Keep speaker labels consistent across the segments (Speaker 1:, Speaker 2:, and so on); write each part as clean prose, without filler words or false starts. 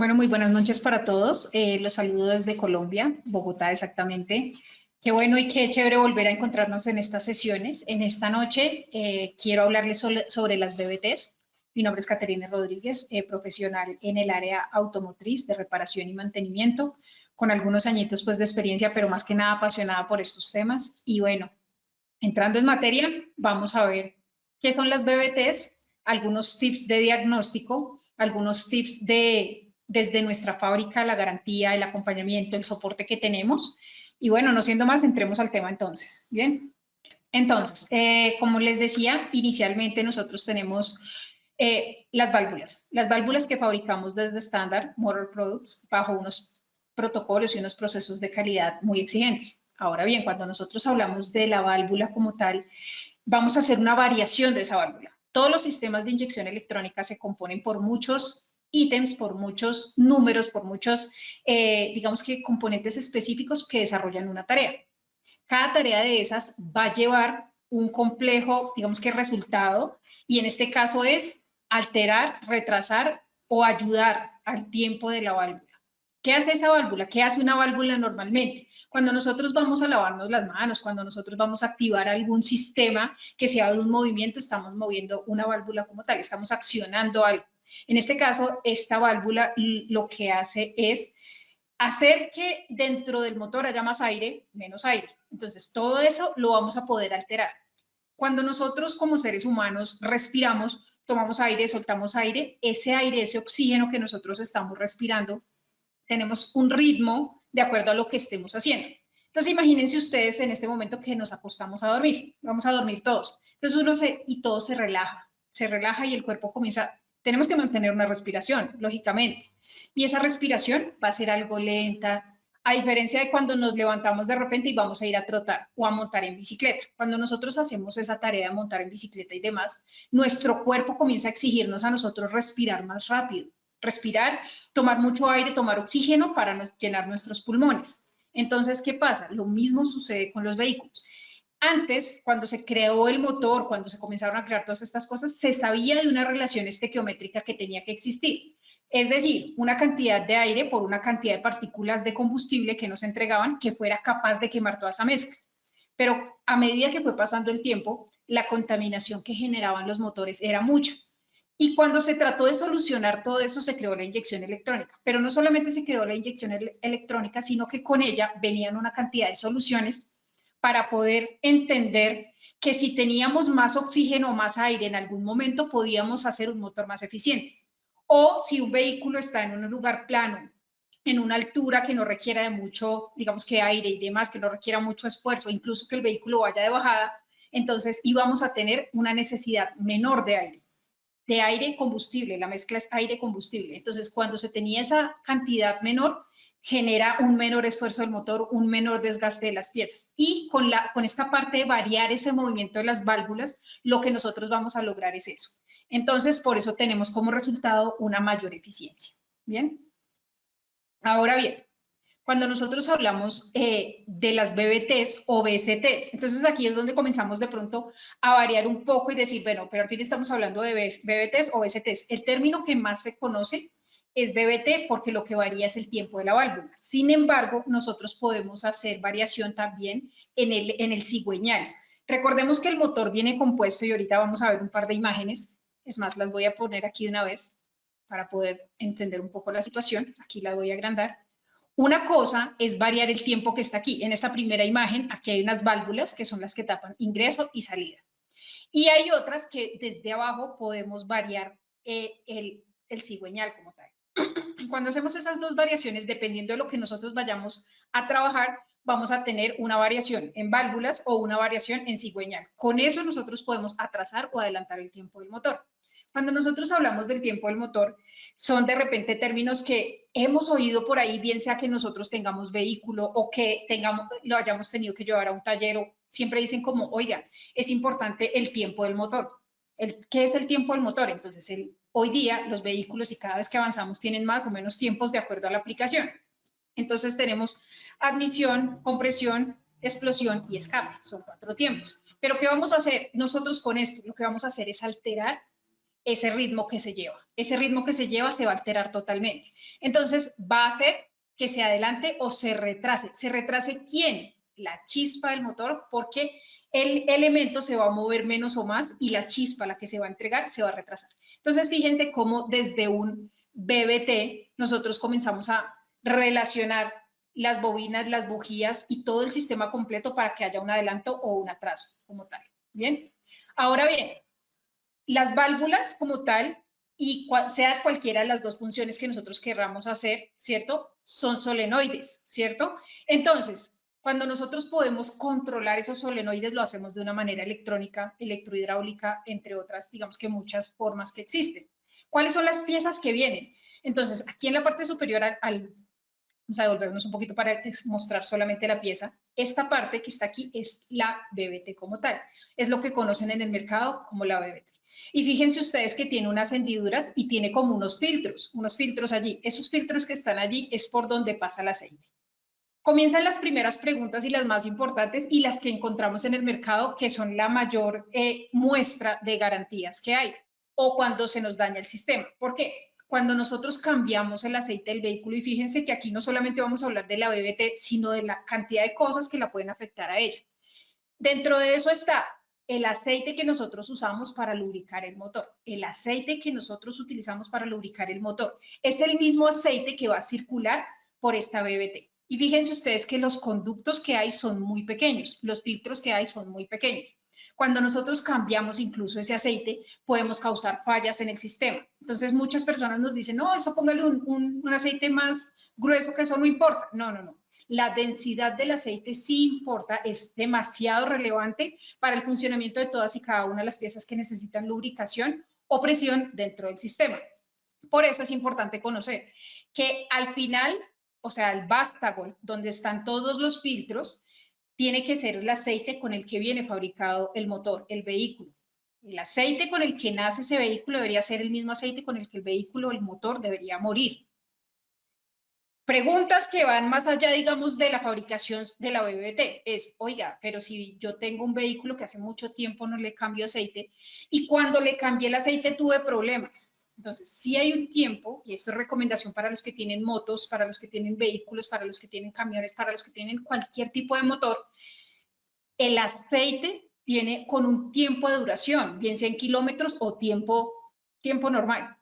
Speaker 1: Bueno, muy buenas noches para todos. Los saludo desde Colombia, Bogotá exactamente. Qué bueno y qué chévere volver a encontrarnos en estas sesiones. En esta noche quiero hablarles sobre las BBTs. Mi nombre es Caterina Rodríguez, profesional en el área automotriz de reparación y mantenimiento, con algunos añitos pues de experiencia, pero más que nada apasionada por estos temas. Y bueno, entrando en materia, vamos a ver qué son las BBTs, algunos tips de diagnóstico, algunos tips desde nuestra fábrica, la garantía, el acompañamiento, el soporte que tenemos. Y bueno, no siendo más, entremos al tema entonces. Bien, entonces, como les decía, inicialmente nosotros tenemos las válvulas que fabricamos desde Standard Motor Products bajo unos protocolos y unos procesos de calidad muy exigentes. Ahora bien, cuando nosotros hablamos de la válvula como tal, vamos a hacer una variación de esa válvula. Todos los sistemas de inyección electrónica se componen por muchos ítems, por muchos números, por muchos, digamos que componentes específicos que desarrollan una tarea. Cada tarea de esas va a llevar un complejo, digamos que resultado, y en este caso es alterar, retrasar o ayudar al tiempo de la válvula. ¿Qué hace esa válvula? ¿Qué hace una válvula normalmente? Cuando nosotros vamos a lavarnos las manos, cuando nosotros vamos a activar algún sistema que sea de un movimiento, estamos moviendo una válvula como tal, estamos accionando algo. En este caso, esta válvula lo que hace es hacer que dentro del motor haya más aire, menos aire. Entonces, todo eso lo vamos a poder alterar. Cuando nosotros como seres humanos respiramos, tomamos aire, soltamos aire, ese aire, ese oxígeno que nosotros estamos respirando, tenemos un ritmo de acuerdo a lo que estemos haciendo. Entonces, imagínense ustedes en este momento que nos acostamos a dormir, vamos a dormir todos. Entonces, todo se relaja y el cuerpo comienza, tenemos que mantener una respiración, lógicamente. Y esa respiración va a ser algo lenta, a diferencia de cuando nos levantamos de repente y vamos a ir a trotar o a montar en bicicleta. Cuando nosotros hacemos esa tarea de montar en bicicleta y demás, nuestro cuerpo comienza a exigirnos a nosotros respirar más rápido. Respirar, tomar mucho aire, tomar oxígeno para llenar nuestros pulmones. Entonces, ¿qué pasa? Lo mismo sucede con los vehículos. Antes, cuando se creó el motor, cuando se comenzaron a crear todas estas cosas, se sabía de una relación estequiométrica que tenía que existir. Es decir, una cantidad de aire por una cantidad de partículas de combustible que nos entregaban que fuera capaz de quemar toda esa mezcla. Pero a medida que fue pasando el tiempo, la contaminación que generaban los motores era mucha. Y cuando se trató de solucionar todo eso, se creó la inyección electrónica. Pero no solamente se creó la inyección electrónica, sino que con ella venían una cantidad de soluciones para poder entender que si teníamos más oxígeno o más aire en algún momento, podíamos hacer un motor más eficiente. O si un vehículo está en un lugar plano, en una altura que no requiera de mucho, digamos que aire y demás, que no requiera mucho esfuerzo, incluso que el vehículo vaya de bajada, entonces íbamos a tener una necesidad menor de aire y combustible, la mezcla es aire-combustible. Entonces, cuando se tenía esa cantidad menor, genera un menor esfuerzo del motor, un menor desgaste de las piezas. Y con esta parte de variar ese movimiento de las válvulas, lo que nosotros vamos a lograr es eso. Entonces, por eso tenemos como resultado una mayor eficiencia. Bien. Ahora bien, cuando nosotros hablamos de las BBTs o BCTs, entonces aquí es donde comenzamos de pronto a variar un poco y decir, bueno, pero al fin estamos hablando de BBTs o BCTs. El término que más se conoce es BBT porque lo que varía es el tiempo de la válvula. Sin embargo, nosotros podemos hacer variación también en el cigüeñal. Recordemos que el motor viene compuesto y ahorita vamos a ver un par de imágenes, es más, las voy a poner aquí de una vez para poder entender un poco la situación. Aquí la voy a agrandar. Una cosa es variar el tiempo que está aquí. En esta primera imagen, aquí hay unas válvulas que son las que tapan ingreso y salida. Y hay otras que desde abajo podemos variar el cigüeñal como tal. Cuando hacemos esas dos variaciones, dependiendo de lo que nosotros vayamos a trabajar, vamos a tener una variación en válvulas o una variación en cigüeñal. Con eso nosotros podemos atrasar o adelantar el tiempo del motor. Cuando nosotros hablamos del tiempo del motor, son de repente términos que hemos oído por ahí, bien sea que nosotros tengamos vehículo o que lo hayamos tenido que llevar a un taller, o siempre dicen como, oiga, es importante el tiempo del motor. ¿Qué es el tiempo del motor? Entonces, hoy día los vehículos y cada vez que avanzamos tienen más o menos tiempos de acuerdo a la aplicación. Entonces tenemos admisión, compresión, explosión y escape. Son 4 tiempos. Pero ¿qué vamos a hacer nosotros con esto? Lo que vamos a hacer es alterar ese ritmo que se lleva. Ese ritmo que se lleva se va a alterar totalmente. Entonces, va a hacer que se adelante o se retrase. ¿Se retrase quién? La chispa del motor, porque el elemento se va a mover menos o más y la chispa, la que se va a entregar, se va a retrasar. Entonces, fíjense cómo desde un BBT nosotros comenzamos a relacionar las bobinas, las bujías y todo el sistema completo para que haya un adelanto o un atraso como tal. Bien. Ahora bien, las válvulas como tal, y sea cualquiera de las dos funciones que nosotros querramos hacer, ¿cierto? Son solenoides, ¿cierto? Entonces, cuando nosotros podemos controlar esos solenoides, lo hacemos de una manera electrónica, electrohidráulica, entre otras, digamos que muchas formas que existen. ¿Cuáles son las piezas que vienen? Entonces, aquí en la parte superior vamos a devolvernos un poquito para mostrar solamente la pieza. Esta parte que está aquí es la BBT como tal. Es lo que conocen en el mercado como la BBT. Y fíjense ustedes que tiene unas hendiduras y tiene como unos filtros allí. Esos filtros que están allí es por donde pasa el aceite. Comienzan las primeras preguntas y las más importantes y las que encontramos en el mercado, que son la mayor muestra de garantías que hay, o cuando se nos daña el sistema. ¿Por qué? Cuando nosotros cambiamos el aceite del vehículo, y fíjense que aquí no solamente vamos a hablar de la BBT, sino de la cantidad de cosas que la pueden afectar a ella. Dentro de eso está el aceite que nosotros usamos para lubricar el motor. El aceite que nosotros utilizamos para lubricar el motor es el mismo aceite que va a circular por esta BBT. Y fíjense ustedes que los conductos que hay son muy pequeños, los filtros que hay son muy pequeños. Cuando nosotros cambiamos incluso ese aceite, podemos causar fallas en el sistema. Entonces muchas personas nos dicen, no, eso póngale un aceite más grueso, que eso no importa. No, no, no. La densidad del aceite sí importa, es demasiado relevante para el funcionamiento de todas y cada una de las piezas que necesitan lubricación o presión dentro del sistema. Por eso es importante conocer que al final, o sea, el vástago, donde están todos los filtros, tiene que ser el aceite con el que viene fabricado el motor, el vehículo. El aceite con el que nace ese vehículo debería ser el mismo aceite con el que el vehículo, el motor, debería morir. Preguntas que van más allá, digamos, de la fabricación de la BBT. Es, oiga, pero si yo tengo un vehículo que hace mucho tiempo no le cambio aceite y cuando le cambié el aceite tuve problemas. Entonces, sí hay un tiempo, y esto es recomendación para los que tienen motos, para los que tienen vehículos, para los que tienen camiones, para los que tienen cualquier tipo de motor, el aceite tiene con un tiempo de duración, bien sea en kilómetros o tiempo normal.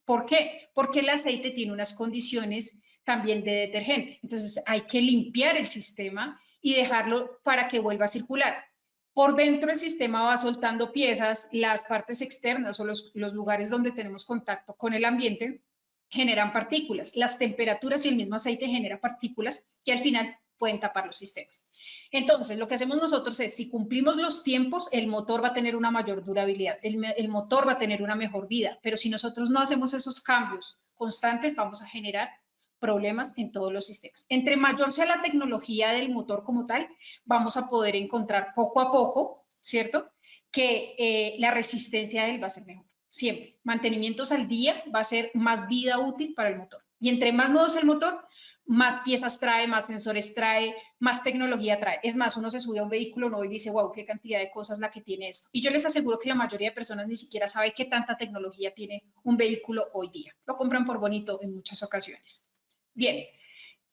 Speaker 1: ¿Por qué? Porque el aceite tiene unas condiciones también de detergente. Entonces hay que limpiar el sistema y dejarlo para que vuelva a circular. Por dentro el sistema va soltando piezas, las partes externas o los lugares donde tenemos contacto con el ambiente generan partículas. Las temperaturas y el mismo aceite genera partículas que al final pueden tapar los sistemas. Entonces, lo que hacemos nosotros es, si cumplimos los tiempos, el motor va a tener una mayor durabilidad, el motor va a tener una mejor vida, pero si nosotros no hacemos esos cambios constantes, vamos a generar problemas en todos los sistemas. Entre mayor sea la tecnología del motor como tal, vamos a poder encontrar poco a poco, ¿cierto?, que la resistencia de él va a ser mejor. Siempre. Mantenimientos al día va a ser más vida útil para el motor. Y entre más nuevo es el motor, más piezas trae, más sensores trae, más tecnología trae. Es más, uno se sube a un vehículo nuevo y dice, wow, qué cantidad de cosas la que tiene esto. Y yo les aseguro que la mayoría de personas ni siquiera sabe qué tanta tecnología tiene un vehículo hoy día. Lo compran por bonito en muchas ocasiones. Bien,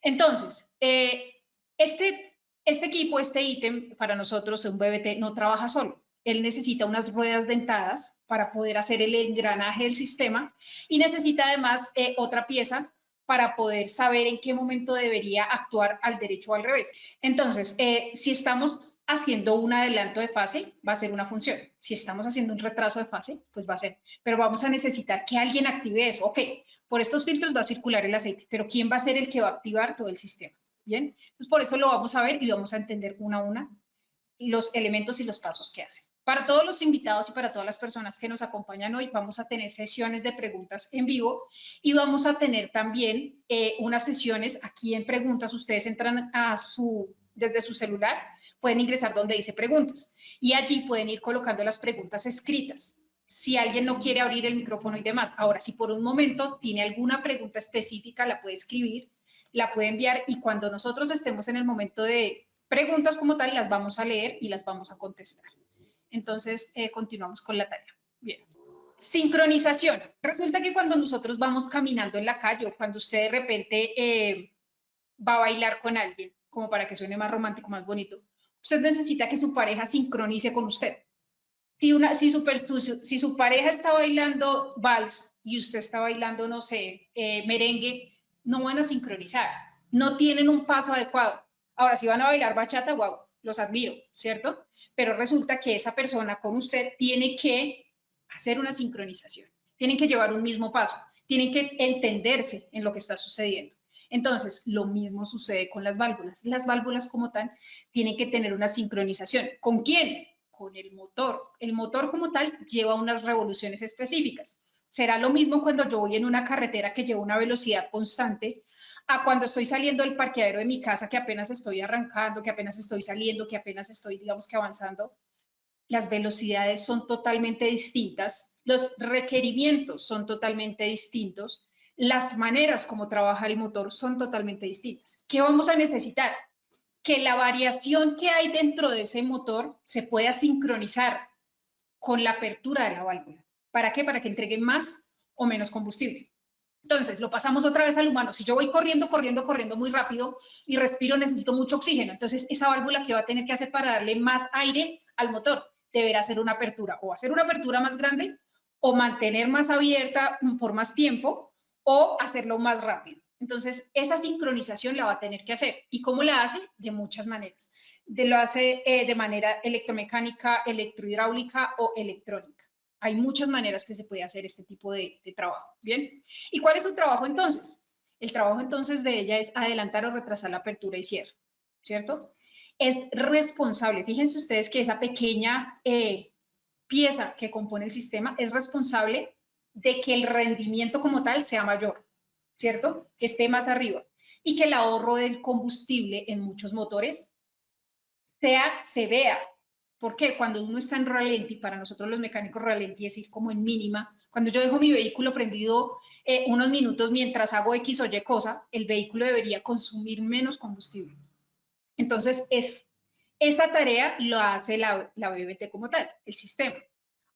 Speaker 1: entonces, este equipo, este ítem, para nosotros, un BBT, no trabaja solo. Él necesita unas ruedas dentadas para poder hacer el engranaje del sistema y necesita además otra pieza para poder saber en qué momento debería actuar al derecho o al revés. Entonces, si estamos haciendo un adelanto de fase, va a ser una función. Si estamos haciendo un retraso de fase, pues va a ser. Pero vamos a necesitar que alguien active eso. Ok, por estos filtros va a circular el aceite, pero ¿quién va a ser el que va a activar todo el sistema? Bien, entonces por eso lo vamos a ver y vamos a entender una a una los elementos y los pasos que hace. Para todos los invitados y para todas las personas que nos acompañan hoy, vamos a tener sesiones de preguntas en vivo y vamos a tener también unas sesiones aquí en preguntas. Ustedes entran desde su celular, pueden ingresar donde dice preguntas y allí pueden ir colocando las preguntas escritas. Si alguien no quiere abrir el micrófono y demás. Ahora, si por un momento tiene alguna pregunta específica, la puede escribir, la puede enviar y cuando nosotros estemos en el momento de preguntas como tal, las vamos a leer y las vamos a contestar. Entonces, continuamos con la tarea. Bien. Sincronización. Resulta que cuando nosotros vamos caminando en la calle o cuando usted de repente va a bailar con alguien, como para que suene más romántico, más bonito, usted necesita que su pareja sincronice con usted. Si su pareja está bailando vals y usted está bailando, no sé, merengue, no van a sincronizar, no tienen un paso adecuado. Ahora, si van a bailar bachata, wow, los admiro, ¿cierto? Pero resulta que esa persona con usted tiene que hacer una sincronización, tienen que llevar un mismo paso, tienen que entenderse en lo que está sucediendo. Entonces, lo mismo sucede con las válvulas. Las válvulas como tal tienen que tener una sincronización. ¿Con quién? Con el motor. El motor como tal lleva unas revoluciones específicas. Será lo mismo cuando yo voy en una carretera que lleva una velocidad constante a cuando estoy saliendo del parqueadero de mi casa, que apenas estoy arrancando, que apenas estoy saliendo, que apenas estoy, digamos que avanzando. Las velocidades son totalmente distintas, los requerimientos son totalmente distintos, las maneras como trabaja el motor son totalmente distintas. ¿Qué vamos a necesitar? Que la variación que hay dentro de ese motor se pueda sincronizar con la apertura de la válvula. ¿Para qué? Para que entregue más o menos combustible. Entonces, lo pasamos otra vez al humano. Si yo voy corriendo, corriendo, corriendo muy rápido y respiro, necesito mucho oxígeno. Entonces, esa válvula que va a tener que hacer para darle más aire al motor, deberá hacer una apertura, o hacer una apertura más grande, o mantener más abierta por más tiempo, o hacerlo más rápido. Entonces, esa sincronización la va a tener que hacer. ¿Y cómo la hace? De muchas maneras. Lo hace de manera electromecánica, electrohidráulica o electrónica. Hay muchas maneras que se puede hacer este tipo de trabajo. ¿Bien? ¿Y cuál es su trabajo entonces? El trabajo entonces de ella es adelantar o retrasar la apertura y cierre, ¿cierto? Es responsable, fíjense ustedes que esa pequeña pieza que compone el sistema es responsable de que el rendimiento como tal sea mayor, ¿cierto? Que esté más arriba y que el ahorro del combustible en muchos motores se vea. Porque cuando uno está en ralentí, para nosotros los mecánicos ralentí es ir como en mínima, cuando yo dejo mi vehículo prendido unos minutos mientras hago X o Y cosa, el vehículo debería consumir menos combustible. Entonces, esa tarea lo hace la BBT como tal, el sistema.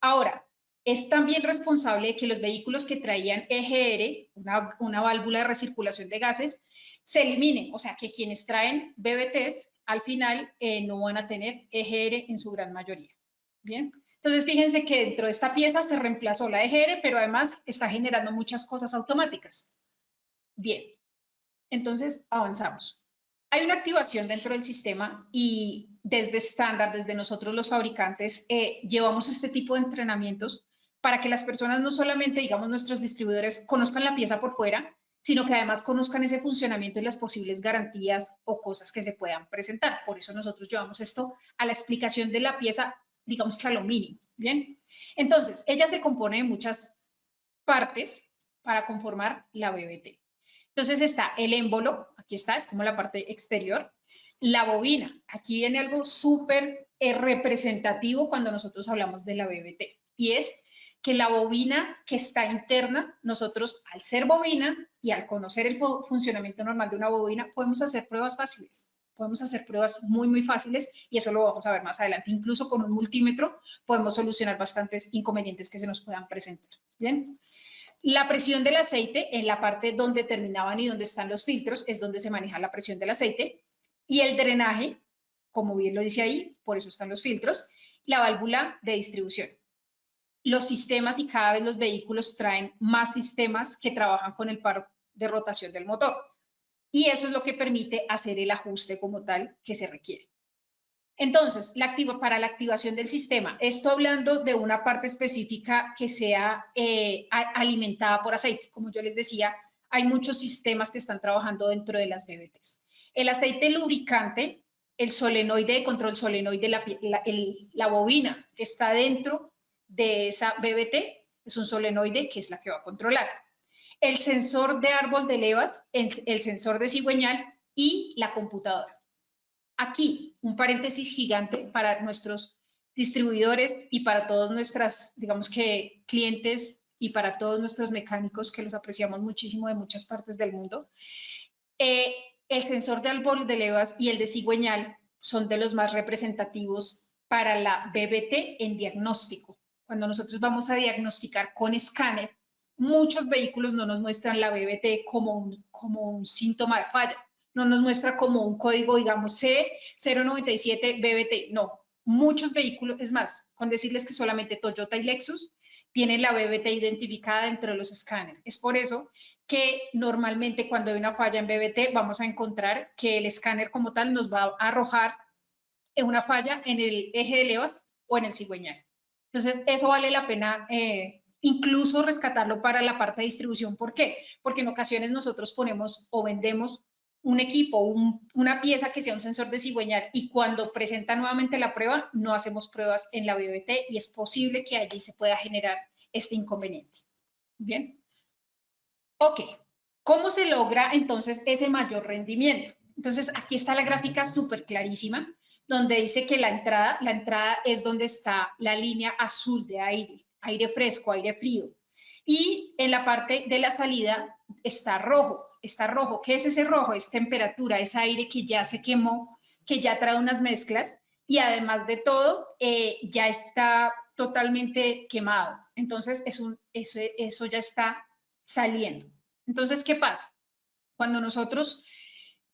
Speaker 1: Ahora, es también responsable de que los vehículos que traían EGR, una válvula de recirculación de gases, se eliminen. O sea, que quienes traen BBTs al final no van a tener EGR en su gran mayoría. Bien. Entonces, fíjense que dentro de esta pieza se reemplazó la EGR, pero además está generando muchas cosas automáticas. Bien. Entonces, avanzamos. Hay una activación dentro del sistema y desde estándar, desde nosotros los fabricantes, llevamos este tipo de entrenamientos para que las personas no solamente, digamos, nuestros distribuidores conozcan la pieza por fuera, sino que además conozcan ese funcionamiento y las posibles garantías o cosas que se puedan presentar. Por eso nosotros llevamos esto a la explicación de la pieza, digamos que a lo mínimo, ¿bien? Entonces, ella se compone de muchas partes para conformar la BBT. Entonces está el émbolo, aquí está, es como la parte exterior. La bobina, aquí viene algo súper representativo cuando nosotros hablamos de la BBT, y es que la bobina que está interna, nosotros al ser bobina y al conocer el funcionamiento normal de una bobina, podemos hacer pruebas fáciles. Podemos hacer pruebas muy, muy fáciles y eso lo vamos a ver más adelante. Incluso con un multímetro podemos solucionar bastantes inconvenientes que se nos puedan presentar. Bien. La presión del aceite, en la parte donde terminaban y donde están los filtros, es donde se maneja la presión del aceite. Y el drenaje, como bien lo dice ahí, por eso están los filtros, la válvula de distribución. Los sistemas y cada vez los vehículos traen más sistemas que trabajan con el par de rotación del motor. Y eso es lo que permite hacer el ajuste como tal que se requiere. Entonces, para la activación del sistema, esto hablando de una parte específica que sea alimentada por aceite. Como yo les decía, hay muchos sistemas que están trabajando dentro de las BBTs. El aceite lubricante, el solenoide de control, solenoide, la bobina que está dentro de esa BBT, es un solenoide que es la que va a controlar. El sensor de árbol de levas, el sensor de cigüeñal y la computadora. Aquí, un paréntesis gigante para nuestros distribuidores y para todos nuestras, digamos que, clientes y para todos nuestros mecánicos que los apreciamos muchísimo de muchas partes del mundo. El sensor de árbol de levas y el de cigüeñal son de los más representativos para la BBT en diagnóstico. cuando nosotros vamos a diagnosticar con escáner, muchos vehículos no nos muestran la BBT como un síntoma de falla, no nos muestra como un código, digamos, C097 BBT, no. Muchos vehículos, es más, con decirles que solamente Toyota y Lexus tienen la BBT identificada dentro de los escáneres. Es por eso que normalmente cuando hay una falla en BBT vamos a encontrar que el escáner como tal nos va a arrojar una falla en el eje de levas o en el cigüeñal. Entonces, eso vale la pena incluso rescatarlo para la parte de distribución. ¿Por qué? Porque en ocasiones nosotros ponemos o vendemos un equipo, una pieza que sea un sensor de cigüeñal y cuando presenta nuevamente la prueba, no hacemos pruebas en la BBT y es posible que allí se pueda generar este inconveniente. Bien. Ok. ¿Cómo se logra entonces ese mayor rendimiento? Entonces, aquí está la gráfica súper clarísima, donde dice que la entrada es donde está la línea azul de aire, aire fresco, aire frío. Y en la parte de la salida está rojo. Está rojo. ¿Qué es ese rojo? Es temperatura, es aire que ya se quemó, que ya trae unas mezclas y además de todo, ya está totalmente quemado. Entonces, eso ya está saliendo. Entonces, ¿qué pasa? Cuando nosotros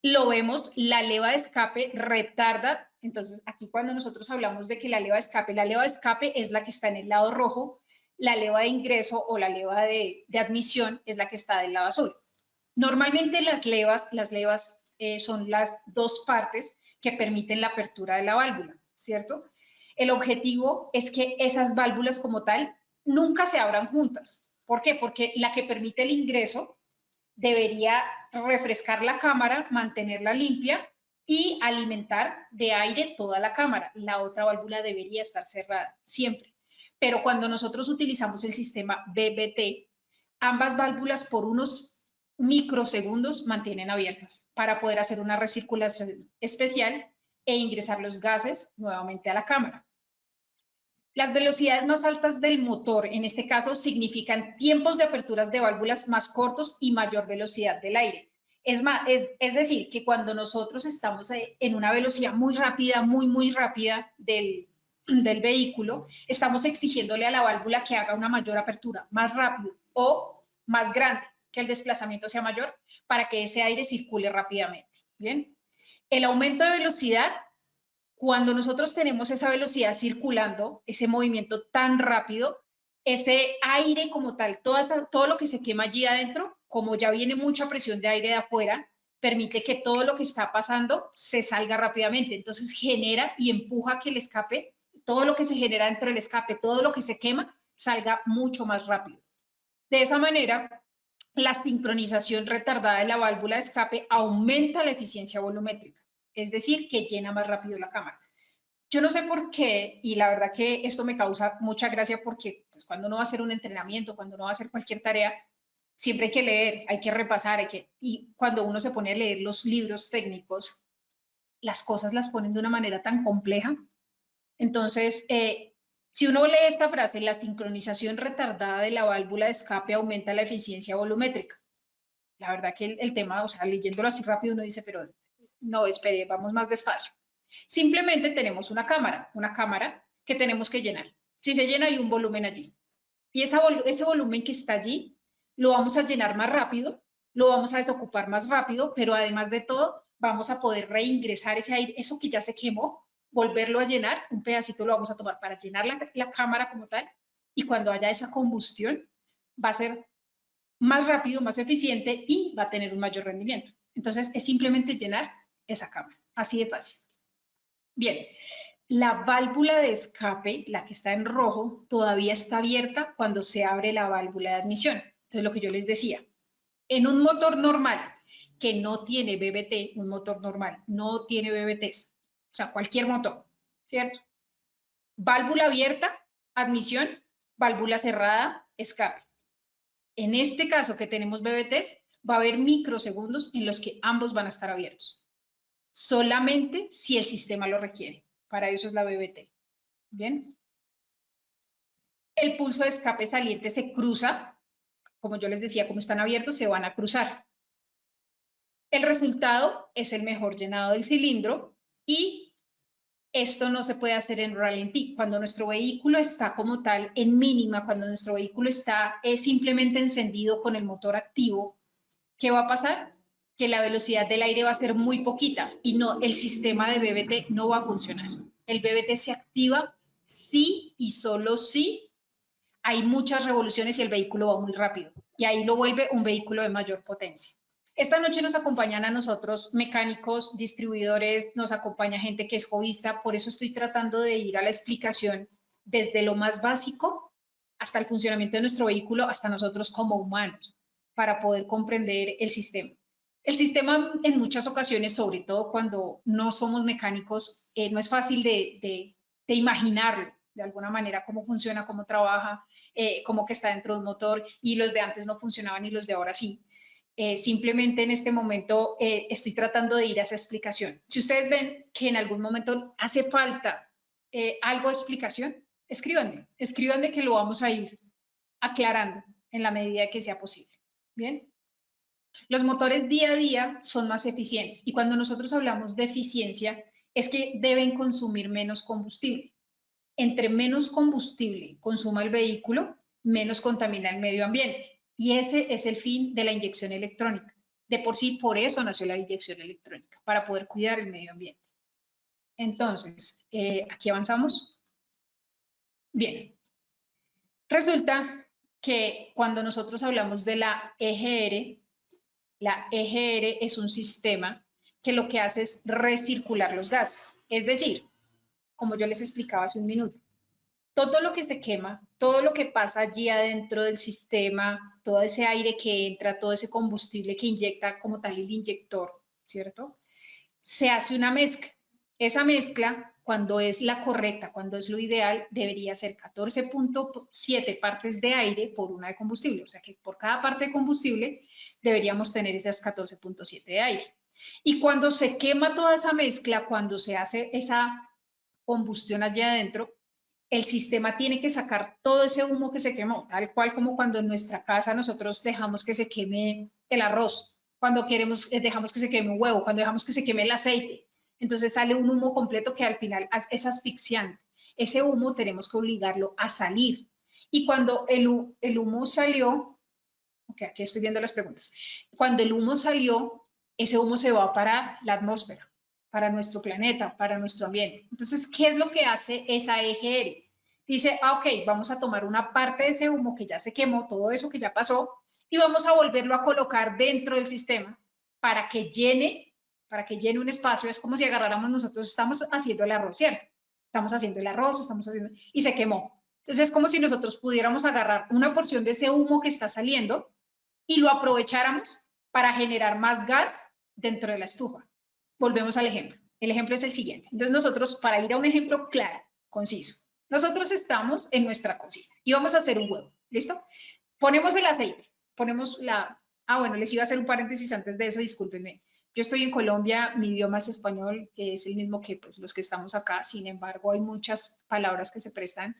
Speaker 1: lo vemos, la leva de escape retarda. Entonces, aquí cuando nosotros hablamos de que la leva de escape es la que está en el lado rojo, la leva de ingreso o la leva de admisión es la que está del lado azul. Normalmente las levas son las dos partes que permiten la apertura de la válvula, ¿cierto? El objetivo es que esas válvulas como tal nunca se abran juntas. ¿Por qué? Porque la que permite el ingreso debería refrescar la cámara, mantenerla limpia y alimentar de aire toda la cámara. La otra válvula debería estar cerrada siempre. Pero cuando nosotros utilizamos el sistema BBT, ambas válvulas por unos microsegundos mantienen abiertas para poder hacer una recirculación especial e ingresar los gases nuevamente a la cámara. Las velocidades más altas del motor, en este caso, significan tiempos de aperturas de válvulas más cortos y mayor velocidad del aire. Es decir, que cuando nosotros estamos en una velocidad muy rápida, muy rápida del vehículo, estamos exigiéndole a la válvula que haga una mayor apertura, más rápido o más grande, que el desplazamiento sea mayor para que ese aire circule rápidamente. Bien. El aumento de velocidad, cuando nosotros tenemos esa velocidad circulando, ese movimiento tan rápido, ese aire como tal, todo lo que se quema allí adentro, como ya viene mucha presión de aire de afuera, permite que todo lo que está pasando se salga rápidamente. Entonces genera y empuja que el escape, todo lo que se genera dentro del escape, todo lo que se quema, salga mucho más rápido. De esa manera, la sincronización retardada de la válvula de escape aumenta la eficiencia volumétrica, es decir, que llena más rápido la cámara. Yo no sé por qué, y la verdad que esto me causa mucha gracia porque pues, cuando uno va a hacer un entrenamiento, cuando uno va a hacer cualquier tarea, siempre hay que leer, hay que repasar, y cuando uno se pone a leer los libros técnicos, las cosas las ponen de una manera tan compleja. Entonces, si uno lee esta frase, la sincronización retardada de la válvula de escape aumenta la eficiencia volumétrica. La verdad que el tema, o sea, leyéndolo así rápido uno dice, pero no, espere, vamos más despacio. Simplemente tenemos una cámara que tenemos que llenar. Si se llena hay un volumen allí. Y ese volumen que está allí lo vamos a llenar más rápido, lo vamos a desocupar más rápido, pero además de todo vamos a poder reingresar ese aire, eso que ya se quemó, volverlo a llenar, un pedacito lo vamos a tomar para llenar la cámara como tal, y cuando haya esa combustión va a ser más rápido, más eficiente y va a tener un mayor rendimiento. Entonces es simplemente llenar esa cámara, así de fácil. Bien, la válvula de escape, la que está en rojo, todavía está abierta cuando se abre la válvula de admisión. Entonces, lo que yo les decía, en un motor normal que no tiene BBT, un motor normal no tiene BBTs, o sea, cualquier motor, ¿cierto? Válvula abierta, admisión, válvula cerrada, escape. En este caso que tenemos BBTs, va a haber microsegundos en los que ambos van a estar abiertos. Solamente si el sistema lo requiere. Para eso es la BBT. Bien. El pulso de escape saliente se cruza. Como yo les decía, como están abiertos, se van a cruzar. El resultado es el mejor llenado del cilindro y Esto no se puede hacer en ralentí. Cuando nuestro vehículo está como tal en mínima, cuando nuestro vehículo está simplemente encendido con el motor activo, ¿qué va a pasar? Que la velocidad del aire va a ser muy poquita y no, el sistema de BBT no va a funcionar. El BBT se activa sí y solo si hay muchas revoluciones y el vehículo va muy rápido. Y ahí lo vuelve un vehículo de mayor potencia. Esta noche nos acompañan a nosotros mecánicos, distribuidores, nos acompaña gente que es jovista, por eso estoy tratando de ir a la explicación desde lo más básico hasta el funcionamiento de nuestro vehículo, hasta nosotros como humanos, para poder comprender el sistema. El sistema en muchas ocasiones, sobre todo cuando no somos mecánicos, no es fácil de imaginarlo de alguna manera, cómo funciona, cómo trabaja, cómo que está dentro de un motor, y los de antes no funcionaban y los de ahora sí. Simplemente en este momento estoy tratando de ir a esa explicación. Si ustedes ven que en algún momento hace falta algo de explicación, escríbanme que lo vamos a ir aclarando en la medida que sea posible. Bien. Los motores día a día son más eficientes y cuando nosotros hablamos de eficiencia es que deben consumir menos combustible. Entre menos combustible consuma el vehículo, menos contamina el medio ambiente. Y ese es el fin de la inyección electrónica. De por sí, por eso nació la inyección electrónica, para poder cuidar el medio ambiente. Entonces, aquí avanzamos. Bien, resulta que cuando nosotros hablamos de la EGR es un sistema que lo que hace es recircular los gases. Es decir, como yo les explicaba hace un minuto, todo lo que se quema, todo lo que pasa allí adentro del sistema, todo ese aire que entra, todo ese combustible que inyecta como tal el inyector, ¿cierto? Se hace una mezcla. Esa mezcla, cuando es la correcta, cuando es lo ideal, debería ser 14.7 partes de aire por una de combustible. O sea que por cada parte de combustible deberíamos tener esas 14.7 de aire. Y cuando se quema toda esa mezcla, cuando se hace esa combustión allí adentro, el sistema tiene que sacar todo ese humo que se quemó, tal cual como cuando en nuestra casa nosotros dejamos que se queme el arroz, cuando queremos, dejamos que se queme un huevo, cuando dejamos que se queme el aceite. Entonces sale un humo completo que al final es asfixiante. Ese humo tenemos que obligarlo a salir. Y cuando el humo salió, ok, aquí estoy viendo las preguntas, cuando el humo salió, ese humo se va para la atmósfera, para nuestro planeta, para nuestro ambiente. Entonces, ¿qué es lo que hace esa EGR? Dice, ok, vamos a tomar una parte de ese humo que ya se quemó, todo eso que ya pasó, y vamos a volverlo a colocar dentro del sistema para que llene, un espacio. Es como si agarráramos nosotros, estamos haciendo el arroz, ¿cierto? Estamos haciendo el arroz, y se quemó. Entonces, es como si nosotros pudiéramos agarrar una porción de ese humo que está saliendo y lo aprovecháramos para generar más gas dentro de la estufa. Volvemos al ejemplo. El ejemplo es el siguiente. Entonces nosotros, para ir a un ejemplo claro, conciso, nosotros estamos en nuestra cocina y vamos a hacer un huevo. ¿Listo? Ponemos el aceite, ponemos la... Ah, bueno, les iba a hacer un paréntesis antes de eso, discúlpenme. Yo estoy en Colombia, mi idioma es español, que es el mismo que pues, los que estamos acá. Sin embargo, hay muchas palabras que se prestan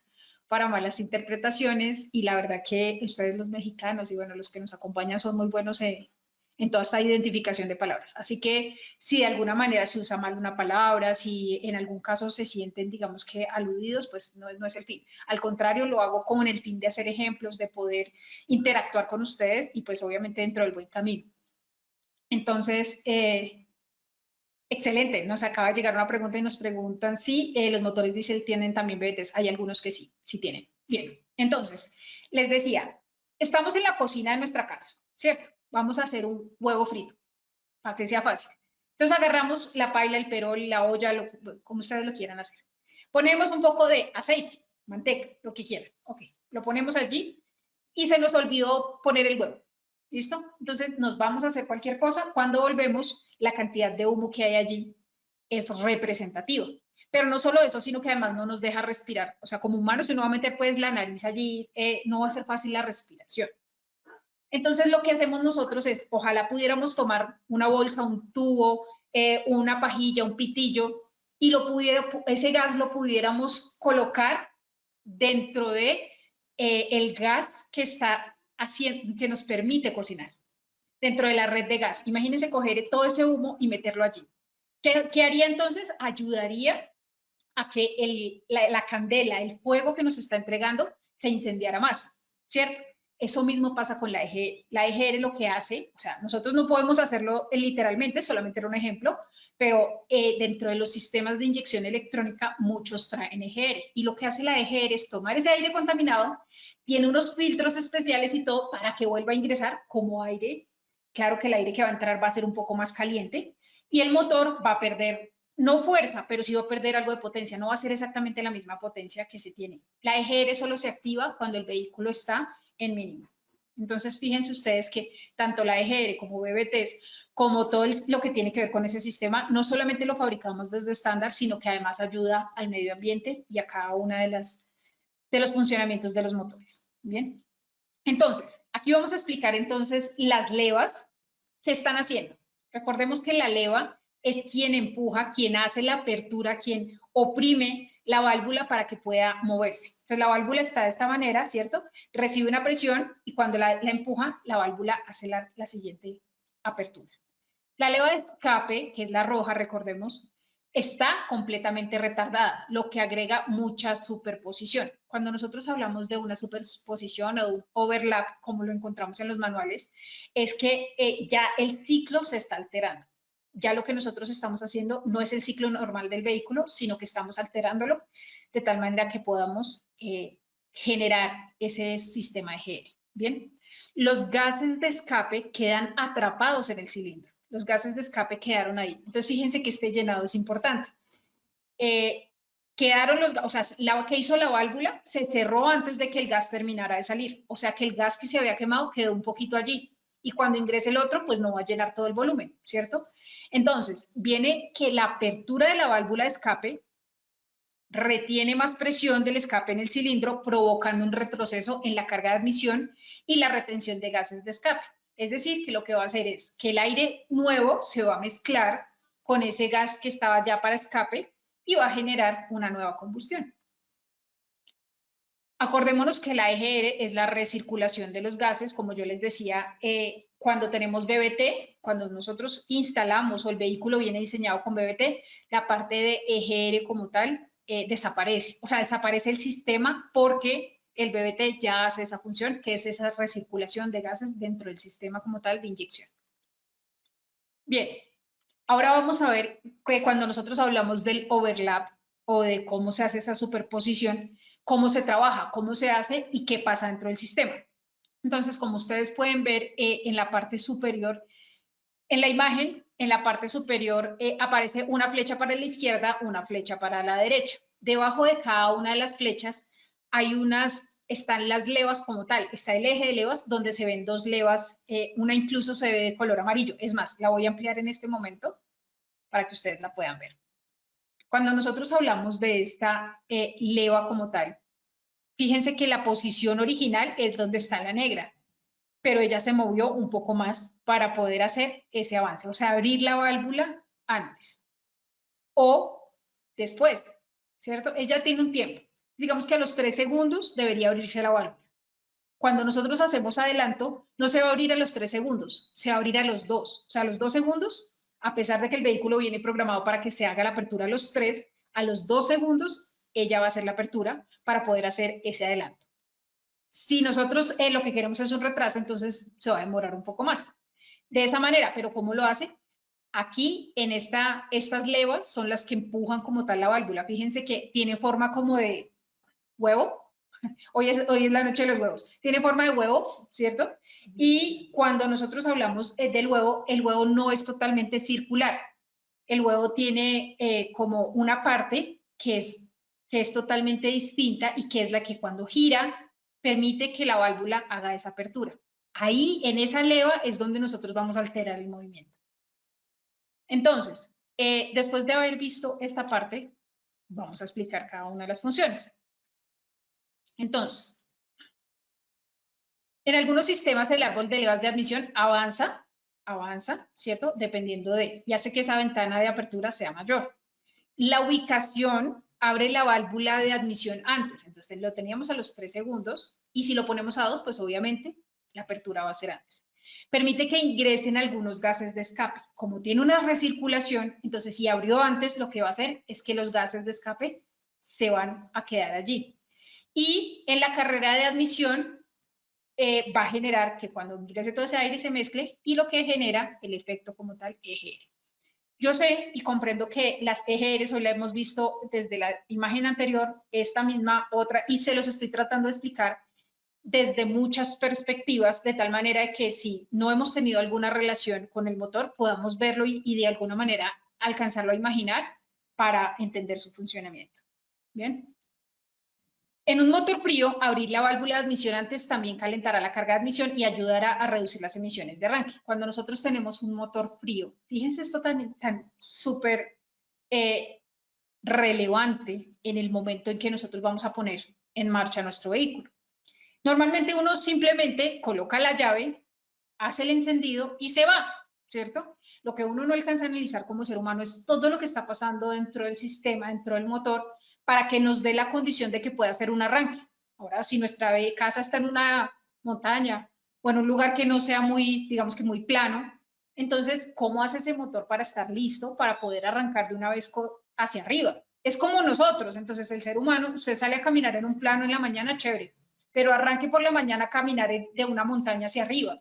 Speaker 1: para malas interpretaciones y la verdad que ustedes los mexicanos y bueno, los que nos acompañan son muy buenos en toda esta identificación de palabras. Así que si de alguna manera se usa mal una palabra, si en algún caso se sienten, digamos que aludidos, pues no es el fin. Al contrario, lo hago con el fin de hacer ejemplos, de poder interactuar con ustedes y pues obviamente dentro del buen camino. Entonces, excelente, nos acaba de llegar una pregunta y nos preguntan si los motores diésel tienen también BBTs. Hay algunos que sí, sí tienen. Bien, entonces, les decía, estamos en la cocina de nuestra casa, ¿cierto? Vamos a hacer un huevo frito, para que sea fácil. Entonces agarramos la paila, el perol, la olla, como ustedes lo quieran hacer. Ponemos un poco de aceite, manteca, lo que quieran. Ok, lo ponemos allí y se nos olvidó poner el huevo. ¿Listo? Entonces nos vamos a hacer cualquier cosa. Cuando volvemos, la cantidad de humo que hay allí es representativa. Pero no solo eso, sino que además no nos deja respirar. O sea, como humanos, si uno va a meter pues la nariz allí, no va a ser fácil la respiración. Entonces lo que hacemos nosotros es, ojalá pudiéramos tomar una bolsa, un tubo, una pajilla, un pitillo, y ese gas lo pudiéramos colocar dentro de el gas que está haciendo, que nos permite cocinar, dentro de la red de gas. Imagínense coger todo ese humo y meterlo allí. ¿Qué haría entonces? Ayudaría a que la candela, el fuego que nos está entregando, se incendiara más, ¿cierto? Eso mismo pasa con la EGR. La EGR lo que hace, o sea, nosotros no podemos hacerlo literalmente, solamente era un ejemplo, pero dentro de los sistemas de inyección electrónica muchos traen EGR. Y lo que hace la EGR es tomar ese aire contaminado, tiene unos filtros especiales y todo para que vuelva a ingresar como aire. Claro que el aire que va a entrar va a ser un poco más caliente y el motor va a perder, no fuerza, pero sí va a perder algo de potencia, no va a ser exactamente la misma potencia que se tiene. La EGR solo se activa cuando el vehículo está en mínima. Entonces, fíjense ustedes que tanto la EGR como BBTs, como todo lo que tiene que ver con ese sistema, no solamente lo fabricamos desde estándar, sino que además ayuda al medio ambiente y a cada una de los funcionamientos de los motores. Bien. Entonces, aquí vamos a explicar entonces las levas que están haciendo. Recordemos que la leva es quien empuja, quien hace la apertura, quien oprime la válvula para que pueda moverse. Entonces, la válvula está de esta manera, ¿cierto? Recibe una presión y cuando la empuja, la válvula hace la siguiente apertura. La leva de escape, que es la roja, recordemos, está completamente retardada, lo que agrega mucha superposición. Cuando nosotros hablamos de una superposición o de un overlap, como lo encontramos en los manuales, es que ya el ciclo se está alterando. Ya lo que nosotros estamos haciendo no es el ciclo normal del vehículo, sino que estamos alterándolo de tal manera que podamos generar ese sistema de GR. Bien, los gases de escape quedan atrapados en el cilindro. Los gases de escape quedaron ahí. Entonces, fíjense que este llenado es importante. Quedaron o sea, la que hizo la válvula se cerró antes de que el gas terminara de salir. O sea, que el gas que se había quemado quedó un poquito allí. Y cuando ingrese el otro, pues no va a llenar todo el volumen, ¿cierto? Entonces, viene que la apertura de la válvula de escape retiene más presión del escape en el cilindro, provocando un retroceso en la carga de admisión y la retención de gases de escape. Es decir, que lo que va a hacer es que el aire nuevo se va a mezclar con ese gas que estaba ya para escape y va a generar una nueva combustión. Acordémonos que la EGR es la recirculación de los gases, como yo les decía, cuando tenemos BBT, cuando nosotros instalamos o el vehículo viene diseñado con BBT, la parte de EGR como tal desaparece. O sea, desaparece el sistema porque el BBT ya hace esa función, que es esa recirculación de gases dentro del sistema como tal de inyección. Bien, ahora vamos a ver que cuando nosotros hablamos del overlap o de cómo se hace esa superposición, cómo se trabaja, cómo se hace y qué pasa dentro del sistema. Entonces, como ustedes pueden ver en la parte superior, en la imagen, en la parte superior aparece una flecha para la izquierda, una flecha para la derecha. Debajo de cada una de las flechas están las levas como tal. Está el eje de levas donde se ven dos levas, una incluso se ve de color amarillo. Es más, la voy a ampliar en este momento para que ustedes la puedan ver. Cuando nosotros hablamos de esta leva como tal, fíjense que la posición original es donde está la negra, pero ella se movió un poco más para poder hacer ese avance, o sea, abrir la válvula antes o después, ¿cierto? Ella tiene un tiempo. Digamos que a los 3 segundos debería abrirse la válvula. Cuando nosotros hacemos adelanto, no se va a abrir a los 3 segundos, se va a abrir a los 2. O sea, a los 2 segundos, a pesar de que el vehículo viene programado para que se haga la apertura a los 3, a los 2 segundos ella va a hacer la apertura para poder hacer ese adelanto. Si nosotros lo que queremos es un retraso, entonces se va a demorar un poco más. De esa manera, pero ¿cómo lo hace? Aquí, en estas levas son las que empujan como tal la válvula. Fíjense que tiene forma como de huevo. Hoy es la noche de los huevos. Tiene forma de huevo, ¿cierto? Y cuando nosotros hablamos del huevo, el huevo no es totalmente circular. El huevo tiene como una parte que es totalmente distinta y que es la que cuando gira permite que la válvula haga esa apertura. Ahí, en esa leva, es donde nosotros vamos a alterar el movimiento. Entonces, después de haber visto esta parte, vamos a explicar cada una de las funciones. Entonces, en algunos sistemas el árbol de levas de admisión avanza, ¿cierto? Dependiendo y hace que esa ventana de apertura sea mayor. La ubicación abre la válvula de admisión antes, entonces lo teníamos a los 3 segundos y si lo ponemos a 2, pues obviamente la apertura va a ser antes. Permite que ingresen algunos gases de escape. Como tiene una recirculación, entonces si abrió antes, lo que va a hacer es que los gases de escape se van a quedar allí. Y en la carrera de admisión va a generar que cuando ingrese todo ese aire se mezcle y lo que genera el efecto como tal EGR. Yo sé y comprendo que las EGRs hoy la hemos visto desde la imagen anterior, esta misma, otra, y se los estoy tratando de explicar desde muchas perspectivas, de tal manera que si no hemos tenido alguna relación con el motor, podamos verlo y de alguna manera alcanzarlo a imaginar para entender su funcionamiento. Bien. En un motor frío, abrir la válvula de admisión antes también calentará la carga de admisión y ayudará a reducir las emisiones de arranque. Cuando nosotros tenemos un motor frío, fíjense esto tan súper relevante en el momento en que nosotros vamos a poner en marcha nuestro vehículo. Normalmente uno simplemente coloca la llave, hace el encendido y se va, ¿cierto? Lo que uno no alcanza a analizar como ser humano es todo lo que está pasando dentro del sistema, dentro del motor, para que nos dé la condición de que pueda hacer un arranque. Ahora, si nuestra casa está en una montaña o en un lugar que no sea muy, digamos que muy plano, entonces, ¿cómo hace ese motor para estar listo, para poder arrancar de una vez hacia arriba? Es como nosotros, entonces el ser humano, usted sale a caminar en un plano en la mañana, chévere, pero arranque por la mañana a caminar de una montaña hacia arriba.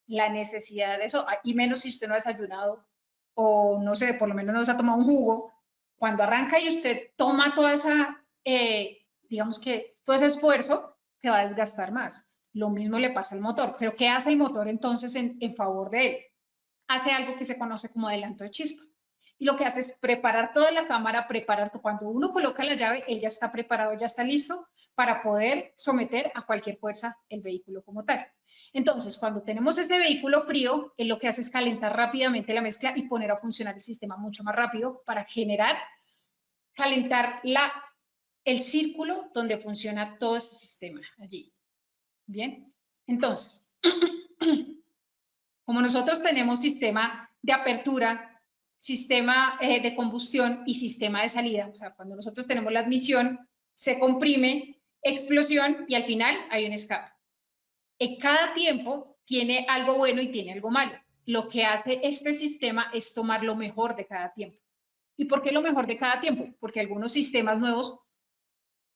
Speaker 1: La necesidad de eso, y menos si usted no ha desayunado o no sé, por lo menos no se ha tomado un jugo, cuando arranca y usted toma toda esa, digamos que todo ese esfuerzo, se va a desgastar más. Lo mismo le pasa al motor, pero ¿qué hace el motor entonces en favor de él? Hace algo que se conoce como adelanto de chispa. Y lo que hace es preparar toda la cámara, cuando uno coloca la llave, él ya está preparado, ya está listo para poder someter a cualquier fuerza el vehículo como tal. Entonces, cuando tenemos ese vehículo frío, él lo que hace es calentar rápidamente la mezcla y poner a funcionar el sistema mucho más rápido para calentar el círculo donde funciona todo ese sistema allí. Bien, entonces, como nosotros tenemos sistema de apertura, sistema de combustión y sistema de salida, o sea, cuando nosotros tenemos la admisión, se comprime, explosión y al final hay un escape. En cada tiempo tiene algo bueno y tiene algo malo. Lo que hace este sistema es tomar lo mejor de cada tiempo. ¿Y por qué lo mejor de cada tiempo? Porque algunos sistemas nuevos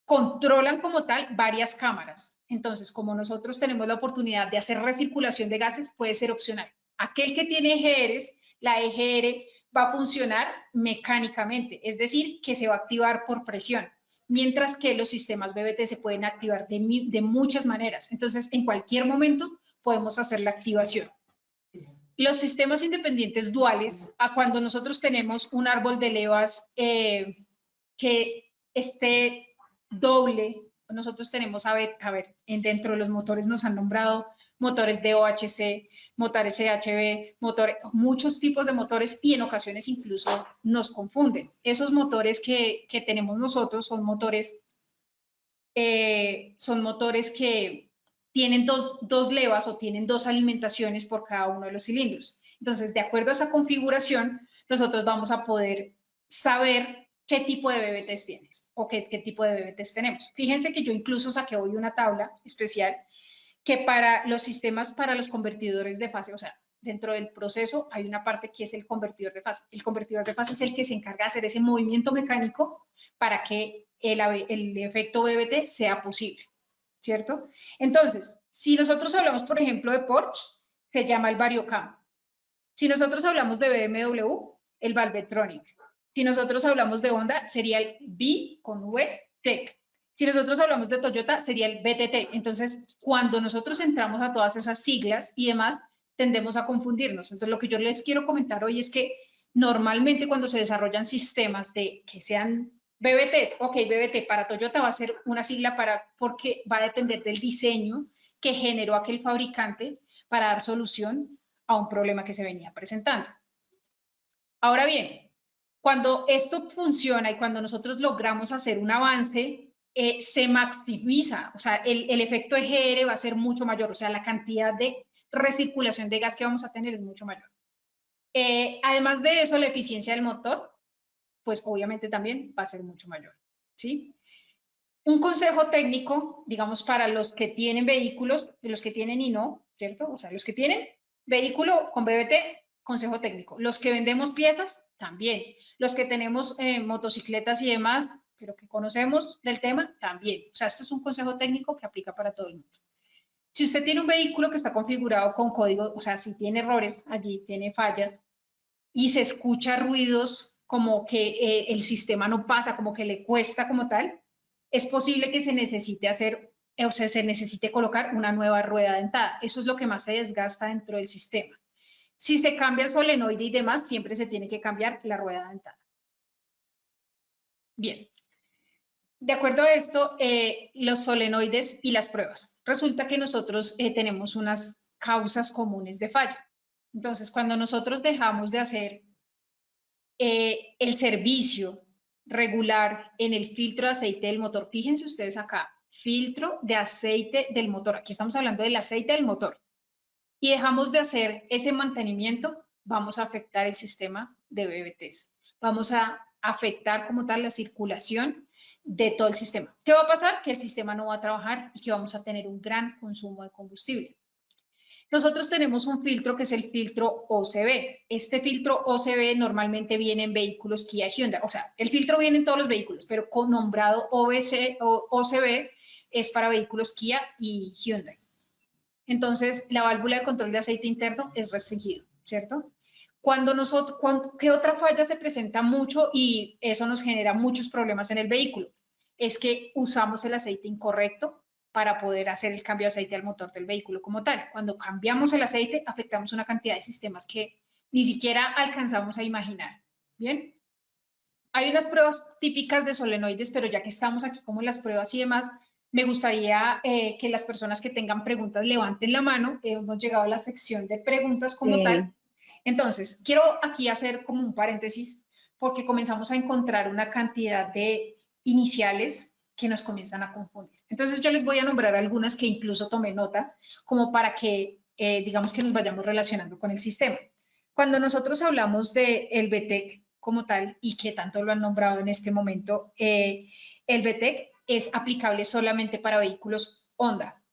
Speaker 1: controlan como tal varias cámaras. Entonces, como nosotros tenemos la oportunidad de hacer recirculación de gases, puede ser opcional. Aquel que tiene EGRs, la EGR va a funcionar mecánicamente, es decir, que se va a activar por presión, mientras que los sistemas BBT se pueden activar de muchas maneras. Entonces, en cualquier momento podemos hacer la activación. Los sistemas independientes duales, a cuando nosotros tenemos un árbol de levas que esté doble, nosotros tenemos, dentro de los motores nos han nombrado motores de OHC, motores CHV, muchos tipos de motores y en ocasiones incluso nos confunden. Esos motores que tenemos nosotros son motores que tienen dos levas o tienen dos alimentaciones por cada uno de los cilindros. Entonces, de acuerdo a esa configuración, nosotros vamos a poder saber qué tipo de BBTs tienes o qué tipo de BBTs tenemos. Fíjense que yo incluso saqué hoy una tabla especial que para los sistemas, para los convertidores de fase, o sea, dentro del proceso hay una parte que es el convertidor de fase. El convertidor de fase es el que se encarga de hacer ese movimiento mecánico para que el efecto BBT sea posible, ¿cierto? Entonces, si nosotros hablamos, por ejemplo, de Porsche, se llama el Variocam. Si nosotros hablamos de BMW, el Valvetronic. Si nosotros hablamos de Honda, sería el B con V, Tech. Si nosotros hablamos de Toyota, sería el BTT. Entonces, cuando nosotros entramos a todas esas siglas y demás, tendemos a confundirnos. Entonces, lo que yo les quiero comentar hoy es que normalmente cuando se desarrollan sistemas que sean BBTs, ok, BBT para Toyota va a ser una sigla porque va a depender del diseño que generó aquel fabricante para dar solución a un problema que se venía presentando. Ahora bien, cuando esto funciona y cuando nosotros logramos hacer un avance, se maximiza, o sea, el efecto EGR va a ser mucho mayor, o sea, la cantidad de recirculación de gas que vamos a tener es mucho mayor. Además de eso, la eficiencia del motor, pues obviamente también va a ser mucho mayor, ¿sí? Un consejo técnico, digamos, para los que tienen vehículos, de los que tienen y no, ¿cierto? O sea, los que tienen vehículo con BBT, consejo técnico. Los que vendemos piezas, también. Los que tenemos motocicletas y demás, pero que conocemos del tema también. O sea, esto es un consejo técnico que aplica para todo el mundo. Si usted tiene un vehículo que está configurado con código, o sea, si tiene errores allí, tiene fallas, y se escucha ruidos como que el sistema no pasa, como que le cuesta como tal, es posible que se necesite hacer, o sea, se necesite colocar una nueva rueda dentada. Eso es lo que más se desgasta dentro del sistema. Si se cambia el solenoide y demás, siempre se tiene que cambiar la rueda dentada. Bien. De acuerdo a esto, los solenoides y las pruebas. Resulta que nosotros tenemos unas causas comunes de fallo. Entonces, cuando nosotros dejamos de hacer el servicio regular en el filtro de aceite del motor, fíjense ustedes acá, filtro de aceite del motor, aquí estamos hablando del aceite del motor, y dejamos de hacer ese mantenimiento, vamos a afectar el sistema de BBTs. Vamos a afectar como tal la circulación de todo el sistema. ¿Qué va a pasar? Que el sistema no va a trabajar y que vamos a tener un gran consumo de combustible. Nosotros tenemos un filtro que es el filtro OCB. Este filtro OCB normalmente viene en vehículos Kia y Hyundai. O sea, el filtro viene en todos los vehículos, pero con nombrado OCB es para vehículos Kia y Hyundai. Entonces, la válvula de control de aceite interno es restringido, ¿cierto? ¿Qué otra falla se presenta mucho y eso nos genera muchos problemas en el vehículo? Es que usamos el aceite incorrecto para poder hacer el cambio de aceite al motor del vehículo como tal. Cuando cambiamos el aceite, afectamos una cantidad de sistemas que ni siquiera alcanzamos a imaginar. ¿Bien? Hay unas pruebas típicas de solenoides, pero ya que estamos aquí como en las pruebas y demás, me gustaría que las personas que tengan preguntas levanten la mano. Hemos llegado a la sección de preguntas como tal. Entonces, quiero aquí hacer como un paréntesis porque comenzamos a encontrar una cantidad de iniciales que nos comienzan a confundir. Entonces, yo les voy a nombrar algunas que incluso tomé nota como para que, digamos que nos vayamos relacionando con el sistema. Cuando nosotros hablamos del BTEC como tal y que tanto lo han nombrado en este momento, el BTEC es aplicable solamente para vehículos Honda.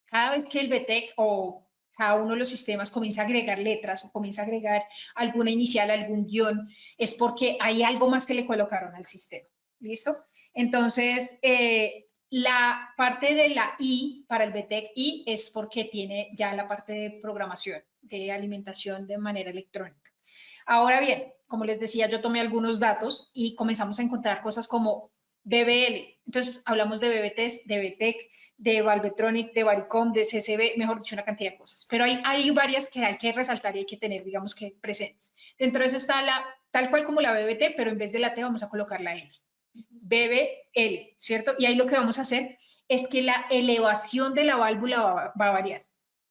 Speaker 1: Cada vez que el BTEC o cada uno de los sistemas comienza a agregar letras o comienza a agregar alguna inicial, algún guión, es porque hay algo más que le colocaron al sistema. ¿Listo? Entonces, la parte de la I para el BTEC I es porque tiene ya la parte de programación, de alimentación de manera electrónica. Ahora bien, como les decía, yo tomé algunos datos y comenzamos a encontrar cosas como BBL. Entonces, hablamos de BBTs, de BTEC, de Valvetronic, de Varicom, de CCB, mejor dicho, una cantidad de cosas. Pero hay varias que hay que resaltar y hay que tener, digamos que presentes. Dentro de eso está tal cual como la BBT, pero en vez de la T vamos a colocar la L. BBL, ¿cierto? Y ahí lo que vamos a hacer es que la elevación de la válvula va a variar.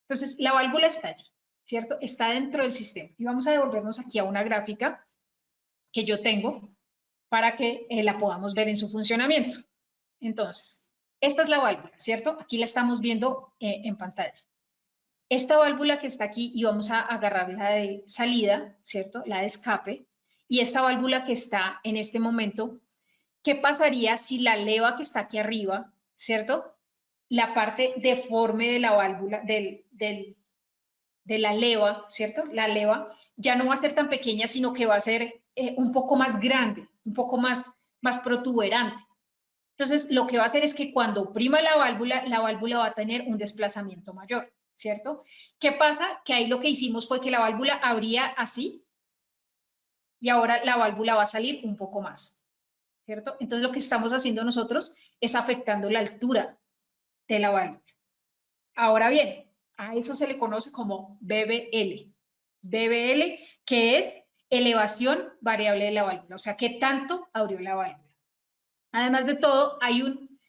Speaker 1: Entonces, la válvula está allí, ¿cierto? Está dentro del sistema. Y vamos a devolvernos aquí a una gráfica que yo tengo para que la podamos ver en su funcionamiento. Entonces, esta es la válvula, ¿cierto? Aquí la estamos viendo en pantalla. Esta válvula que está aquí, y vamos a agarrar la de salida, ¿cierto? La de escape. Y esta válvula que está en este momento, ¿qué pasaría si la leva que está aquí arriba, ¿cierto? La parte deforme de la válvula, de la leva, ¿cierto? La leva ya no va a ser tan pequeña, sino que va a ser un poco más grande, un poco más protuberante. Entonces, lo que va a hacer es que cuando oprima la válvula va a tener un desplazamiento mayor, ¿cierto? ¿Qué pasa? Que ahí lo que hicimos fue que la válvula abría así y ahora la válvula va a salir un poco más, ¿cierto? Entonces, lo que estamos haciendo nosotros es afectando la altura de la válvula. Ahora bien, a eso se le conoce como BBL. BBL, que es elevación variable de la válvula, o sea, qué tanto abrió la válvula. Además de todo, hay un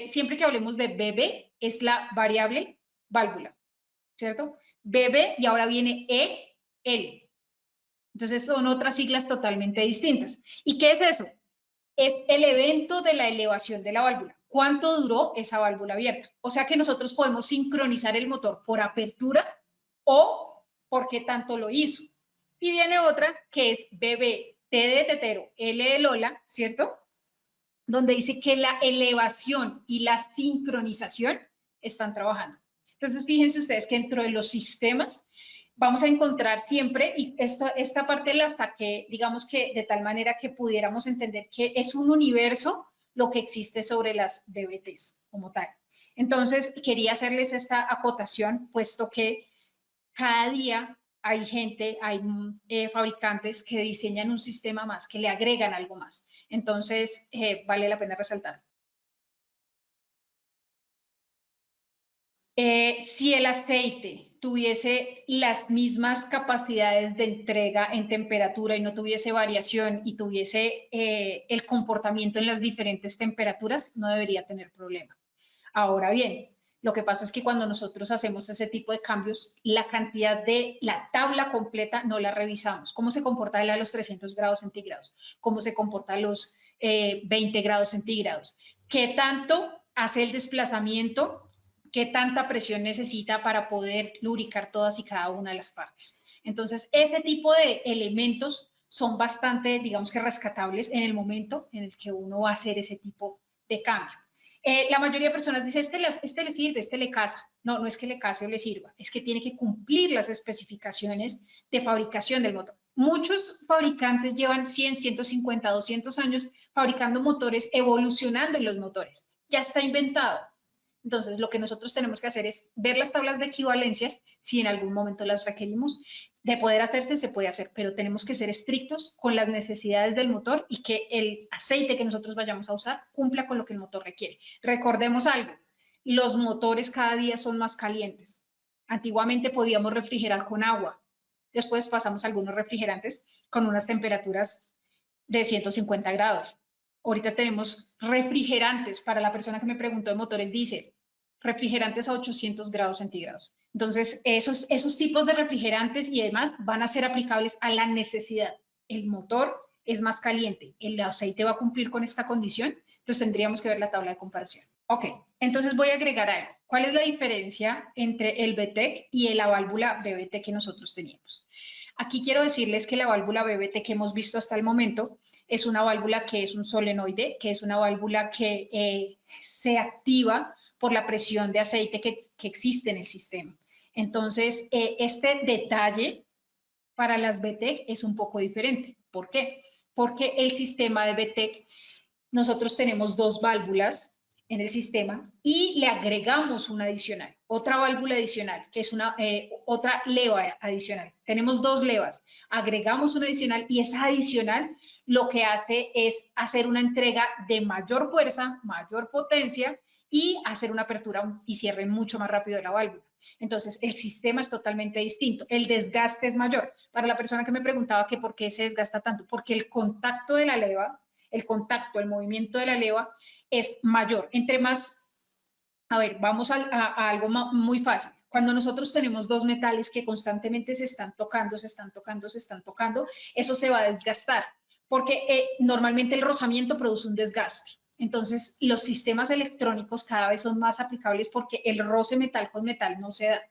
Speaker 1: siempre que hablemos de BB, es la variable válvula, ¿cierto? BB y ahora viene EL. Entonces son otras siglas totalmente distintas. ¿Y qué es eso? Es el evento de la elevación de la válvula. ¿Cuánto duró esa válvula abierta? O sea que nosotros podemos sincronizar el motor por apertura o por qué tanto lo hizo. Y viene otra que es BB, T de tetero, L de Lola, ¿cierto? Donde dice que la elevación y la sincronización están trabajando. Entonces, fíjense ustedes que dentro de los sistemas vamos a encontrar siempre, y esta parte la saqué, digamos que de tal manera que pudiéramos entender que es un universo lo que existe sobre las BBTs como tal. Entonces, quería hacerles esta acotación, puesto que cada día hay gente, hay fabricantes que diseñan un sistema más, que le agregan algo más. Entonces, vale la pena resaltar. Si el aceite tuviese las mismas capacidades de entrega en temperatura y no tuviese variación y tuviese el comportamiento en las diferentes temperaturas, no debería tener problema. Ahora bien, lo que pasa es que cuando nosotros hacemos ese tipo de cambios, la cantidad de la tabla completa no la revisamos. ¿Cómo se comporta a los 300 grados centígrados? ¿Cómo se comporta a los 20 grados centígrados? ¿Qué tanto hace el desplazamiento? ¿Qué tanta presión necesita para poder lubricar todas y cada una de las partes? Entonces, ese tipo de elementos son bastante, digamos que rescatables en el momento en el que uno va a hacer ese tipo de cambio. La mayoría de personas dice, este le sirve, este le casa. No, no es que le case o le sirva, es que tiene que cumplir las especificaciones de fabricación del motor. Muchos fabricantes llevan 100, 150, 200 años fabricando motores, evolucionando en los motores. Ya está inventado. Entonces, lo que nosotros tenemos que hacer es ver las tablas de equivalencias, si en algún momento las requerimos. De poder hacerse, se puede hacer, pero tenemos que ser estrictos con las necesidades del motor y que el aceite que nosotros vayamos a usar cumpla con lo que el motor requiere. Recordemos algo, los motores cada día son más calientes. Antiguamente podíamos refrigerar con agua, después pasamos a algunos refrigerantes con unas temperaturas de 150 grados. Ahorita tenemos refrigerantes, para la persona que me preguntó de motores diésel, refrigerantes a 800 grados centígrados. Entonces, esos tipos de refrigerantes y demás van a ser aplicables a la necesidad. El motor es más caliente, el aceite va a cumplir con esta condición, entonces tendríamos que ver la tabla de comparación. Ok, entonces voy a agregar algo. ¿Cuál es la diferencia entre el BTEC y la válvula BBT que nosotros teníamos? Aquí quiero decirles que la válvula BBT que hemos visto hasta el momento es una válvula que es un solenoide, que es una válvula que se activa por la presión de aceite que existe en el sistema. Entonces, este detalle para las BTEC es un poco diferente. ¿Por qué? Porque el sistema de BTEC, nosotros tenemos dos válvulas en el sistema y le agregamos una adicional, otra válvula adicional, que es otra leva adicional. Tenemos dos levas, agregamos una adicional y esa adicional lo que hace es hacer una entrega de mayor fuerza, mayor potencia y hacer una apertura y cierre mucho más rápido de la válvula. Entonces, el sistema es totalmente distinto. El desgaste es mayor. Para la persona que me preguntaba que por qué se desgasta tanto, porque el contacto de la leva, el contacto, el movimiento de la leva es mayor. Entre más, a ver, vamos a algo muy fácil. Cuando nosotros tenemos dos metales que constantemente se están tocando, se están tocando, se están tocando, eso se va a desgastar, porque normalmente el rozamiento produce un desgaste. Entonces, los sistemas electrónicos cada vez son más aplicables porque el roce metal con metal no se da,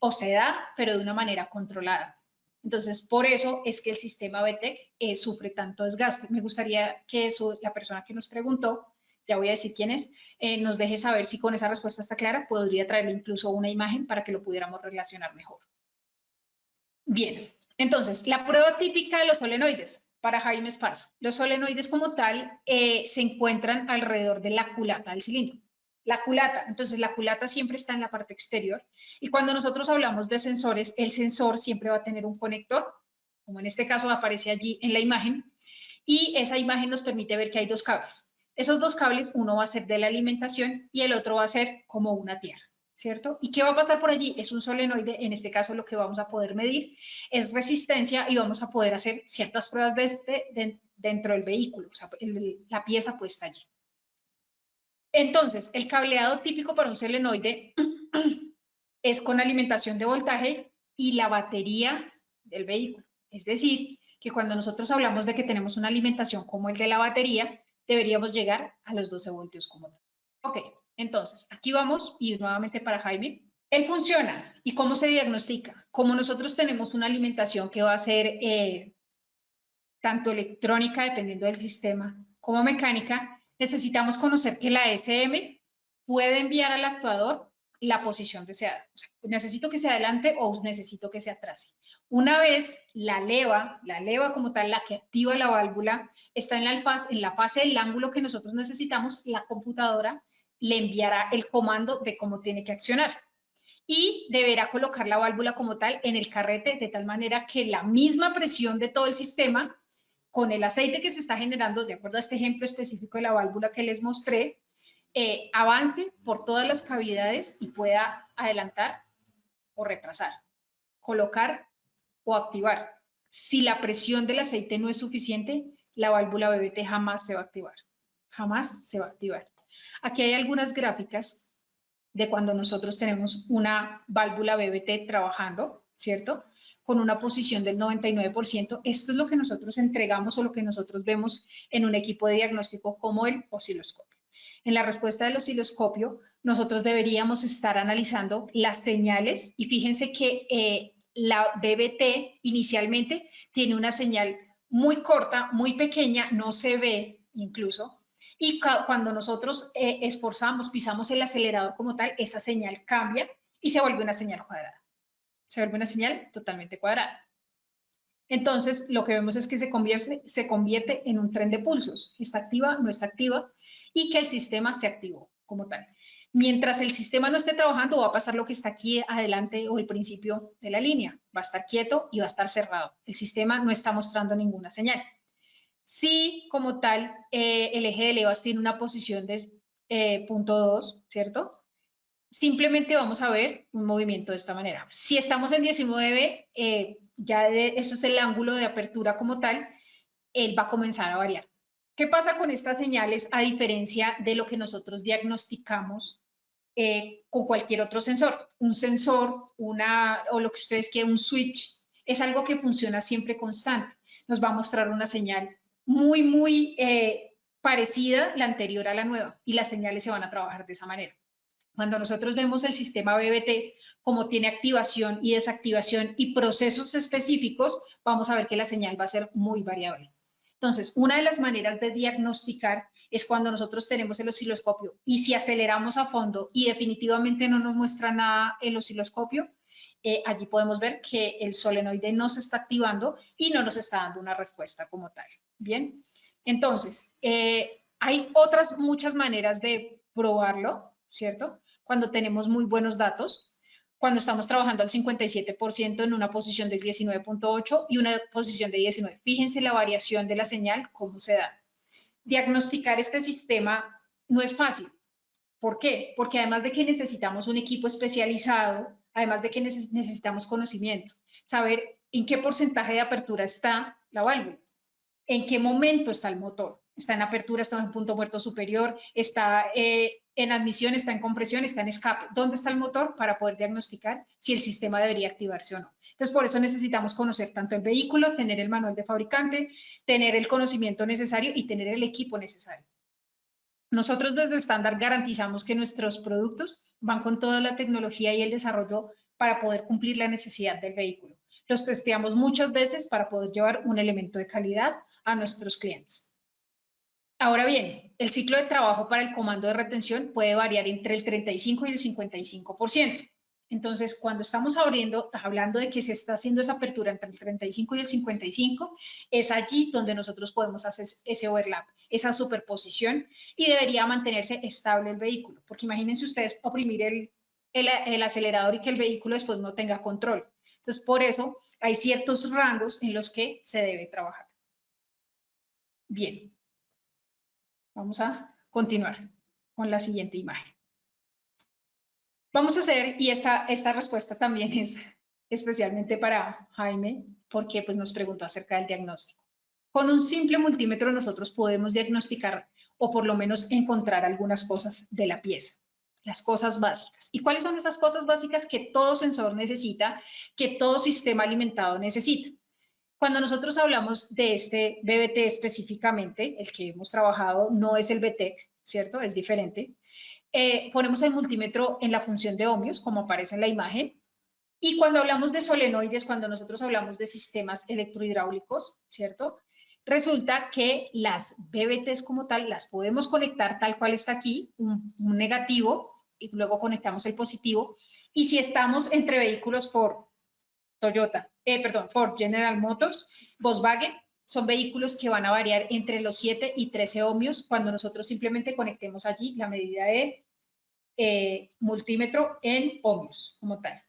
Speaker 1: o se da, pero de una manera controlada. Entonces, por eso es que el sistema BTEC sufre tanto desgaste. Me gustaría que eso, la persona que nos preguntó, ya voy a decir quién es, nos deje saber si con esa respuesta está clara. Podría traerle incluso una imagen para que lo pudiéramos relacionar mejor. Bien, entonces, la prueba típica de los solenoides para Jaime Esparza. Los solenoides como tal se encuentran alrededor de la culata del cilindro. La culata, entonces la culata siempre está en la parte exterior y cuando nosotros hablamos de sensores, el sensor siempre va a tener un conector, como en este caso aparece allí en la imagen, y esa imagen nos permite ver que hay dos cables. Esos dos cables, uno va a ser de la alimentación y el otro va a ser como una tierra, ¿cierto? ¿Y qué va a pasar por allí? Es un solenoide, en este caso lo que vamos a poder medir es resistencia y vamos a poder hacer ciertas pruebas dentro del vehículo, o sea, la pieza puesta allí. Entonces, el cableado típico para un solenoide es con alimentación de voltaje y la batería del vehículo. Es decir, que cuando nosotros hablamos de que tenemos una alimentación como el de la batería, deberíamos llegar a los 12 voltios como tal. Ok, entonces, aquí vamos y nuevamente para Jaime. Él funciona. ¿Y cómo se diagnostica? Como nosotros tenemos una alimentación que va a ser tanto electrónica, dependiendo del sistema, como mecánica, necesitamos conocer que la SM puede enviar al actuador la posición deseada. O sea, necesito que se adelante o necesito que se atrase. Una vez la leva como tal, la que activa la válvula, está en la fase del ángulo que nosotros necesitamos, la computadora le enviará el comando de cómo tiene que accionar y deberá colocar la válvula como tal en el carrete de tal manera que la misma presión de todo el sistema con el aceite que se está generando, de acuerdo a este ejemplo específico de la válvula que les mostré, avance por todas las cavidades y pueda adelantar o retrasar, colocar o activar. Si la presión del aceite no es suficiente, la válvula BBT jamás se va a activar. Jamás se va a activar. Aquí hay algunas gráficas de cuando nosotros tenemos una válvula BBT trabajando, ¿cierto? Con una posición del 99%. Esto es lo que nosotros entregamos o lo que nosotros vemos en un equipo de diagnóstico como el osciloscopio. En la respuesta del osciloscopio, nosotros deberíamos estar analizando las señales y fíjense que la BBT inicialmente tiene una señal muy corta, muy pequeña, no se ve incluso, y cuando nosotros esforzamos, pisamos el acelerador como tal, esa señal cambia y se vuelve una señal cuadrada. Se vuelve una señal totalmente cuadrada. Entonces, lo que vemos es que se convierte en un tren de pulsos. Está activa, no está activa, y que el sistema se activó como tal. Mientras el sistema no esté trabajando, va a pasar lo que está aquí adelante o el principio de la línea. Va a estar quieto y va a estar cerrado. El sistema no está mostrando ninguna señal. Sí, como tal, el eje de levas tiene una posición de punto 2, ¿cierto? Simplemente vamos a ver un movimiento de esta manera. Si estamos en 19, eso es el ángulo de apertura como tal, él va a comenzar a variar. ¿Qué pasa con estas señales a diferencia de lo que nosotros diagnosticamos con cualquier otro sensor? Un sensor, o lo que ustedes quieran, un switch, es algo que funciona siempre constante. Nos va a mostrar una señal muy parecida, la anterior a la nueva, y las señales se van a trabajar de esa manera. Cuando nosotros vemos el sistema BBT, como tiene activación y desactivación y procesos específicos, vamos a ver que la señal va a ser muy variable. Entonces, una de las maneras de diagnosticar es cuando nosotros tenemos el osciloscopio y si aceleramos a fondo y definitivamente no nos muestra nada el osciloscopio, allí podemos ver que el solenoide no se está activando y no nos está dando una respuesta como tal. Bien, entonces, hay otras muchas maneras de probarlo, ¿cierto? Cuando tenemos muy buenos datos, cuando estamos trabajando al 57% en una posición del 19.8 y una posición de 19. Fíjense la variación de la señal, cómo se da. Diagnosticar este sistema no es fácil. ¿Por qué? Porque además de que necesitamos un equipo especializado, además de que necesitamos conocimiento, saber en qué porcentaje de apertura está la válvula, en qué momento está el motor. Está en apertura, está en punto muerto superior, está en admisión, está en compresión, está en escape. ¿Dónde está el motor? Para poder diagnosticar si el sistema debería activarse o no. Entonces, por eso necesitamos conocer tanto el vehículo, tener el manual de fabricante, tener el conocimiento necesario y tener el equipo necesario. Nosotros desde Estándar garantizamos que nuestros productos van con toda la tecnología y el desarrollo para poder cumplir la necesidad del vehículo. Los testeamos muchas veces para poder llevar un elemento de calidad a nuestros clientes. Ahora bien, el ciclo de trabajo para el comando de retención puede variar entre el 35 y el 55%. Entonces, cuando estamos hablando de que se está haciendo esa apertura entre el 35 y el 55, es allí donde nosotros podemos hacer ese overlap, esa superposición, y debería mantenerse estable el vehículo, porque imagínense ustedes oprimir el acelerador y que el vehículo después no tenga control. Entonces, por eso hay ciertos rangos en los que se debe trabajar. Bien, vamos a continuar con la siguiente imagen. Vamos a hacer, y esta respuesta también es especialmente para Jaime, porque pues, nos preguntó acerca del diagnóstico. Con un simple multímetro nosotros podemos diagnosticar o por lo menos encontrar algunas cosas de la pieza, las cosas básicas. ¿Y cuáles son esas cosas básicas que todo sensor necesita, que todo sistema alimentado necesita? Cuando nosotros hablamos de este BBT específicamente, el que hemos trabajado no es el BTEC, ¿cierto? Es diferente. Ponemos el multímetro en la función de ohmios, como aparece en la imagen, y cuando hablamos de solenoides, cuando nosotros hablamos de sistemas electrohidráulicos, ¿cierto? Resulta que las BBTs como tal las podemos conectar tal cual está aquí, un negativo y luego conectamos el positivo. Y si estamos entre vehículos Ford, Ford, General Motors, Volkswagen, son vehículos que van a variar entre los 7 y 13 ohmios cuando nosotros simplemente conectemos allí la medida de multímetro en ohmios como tal.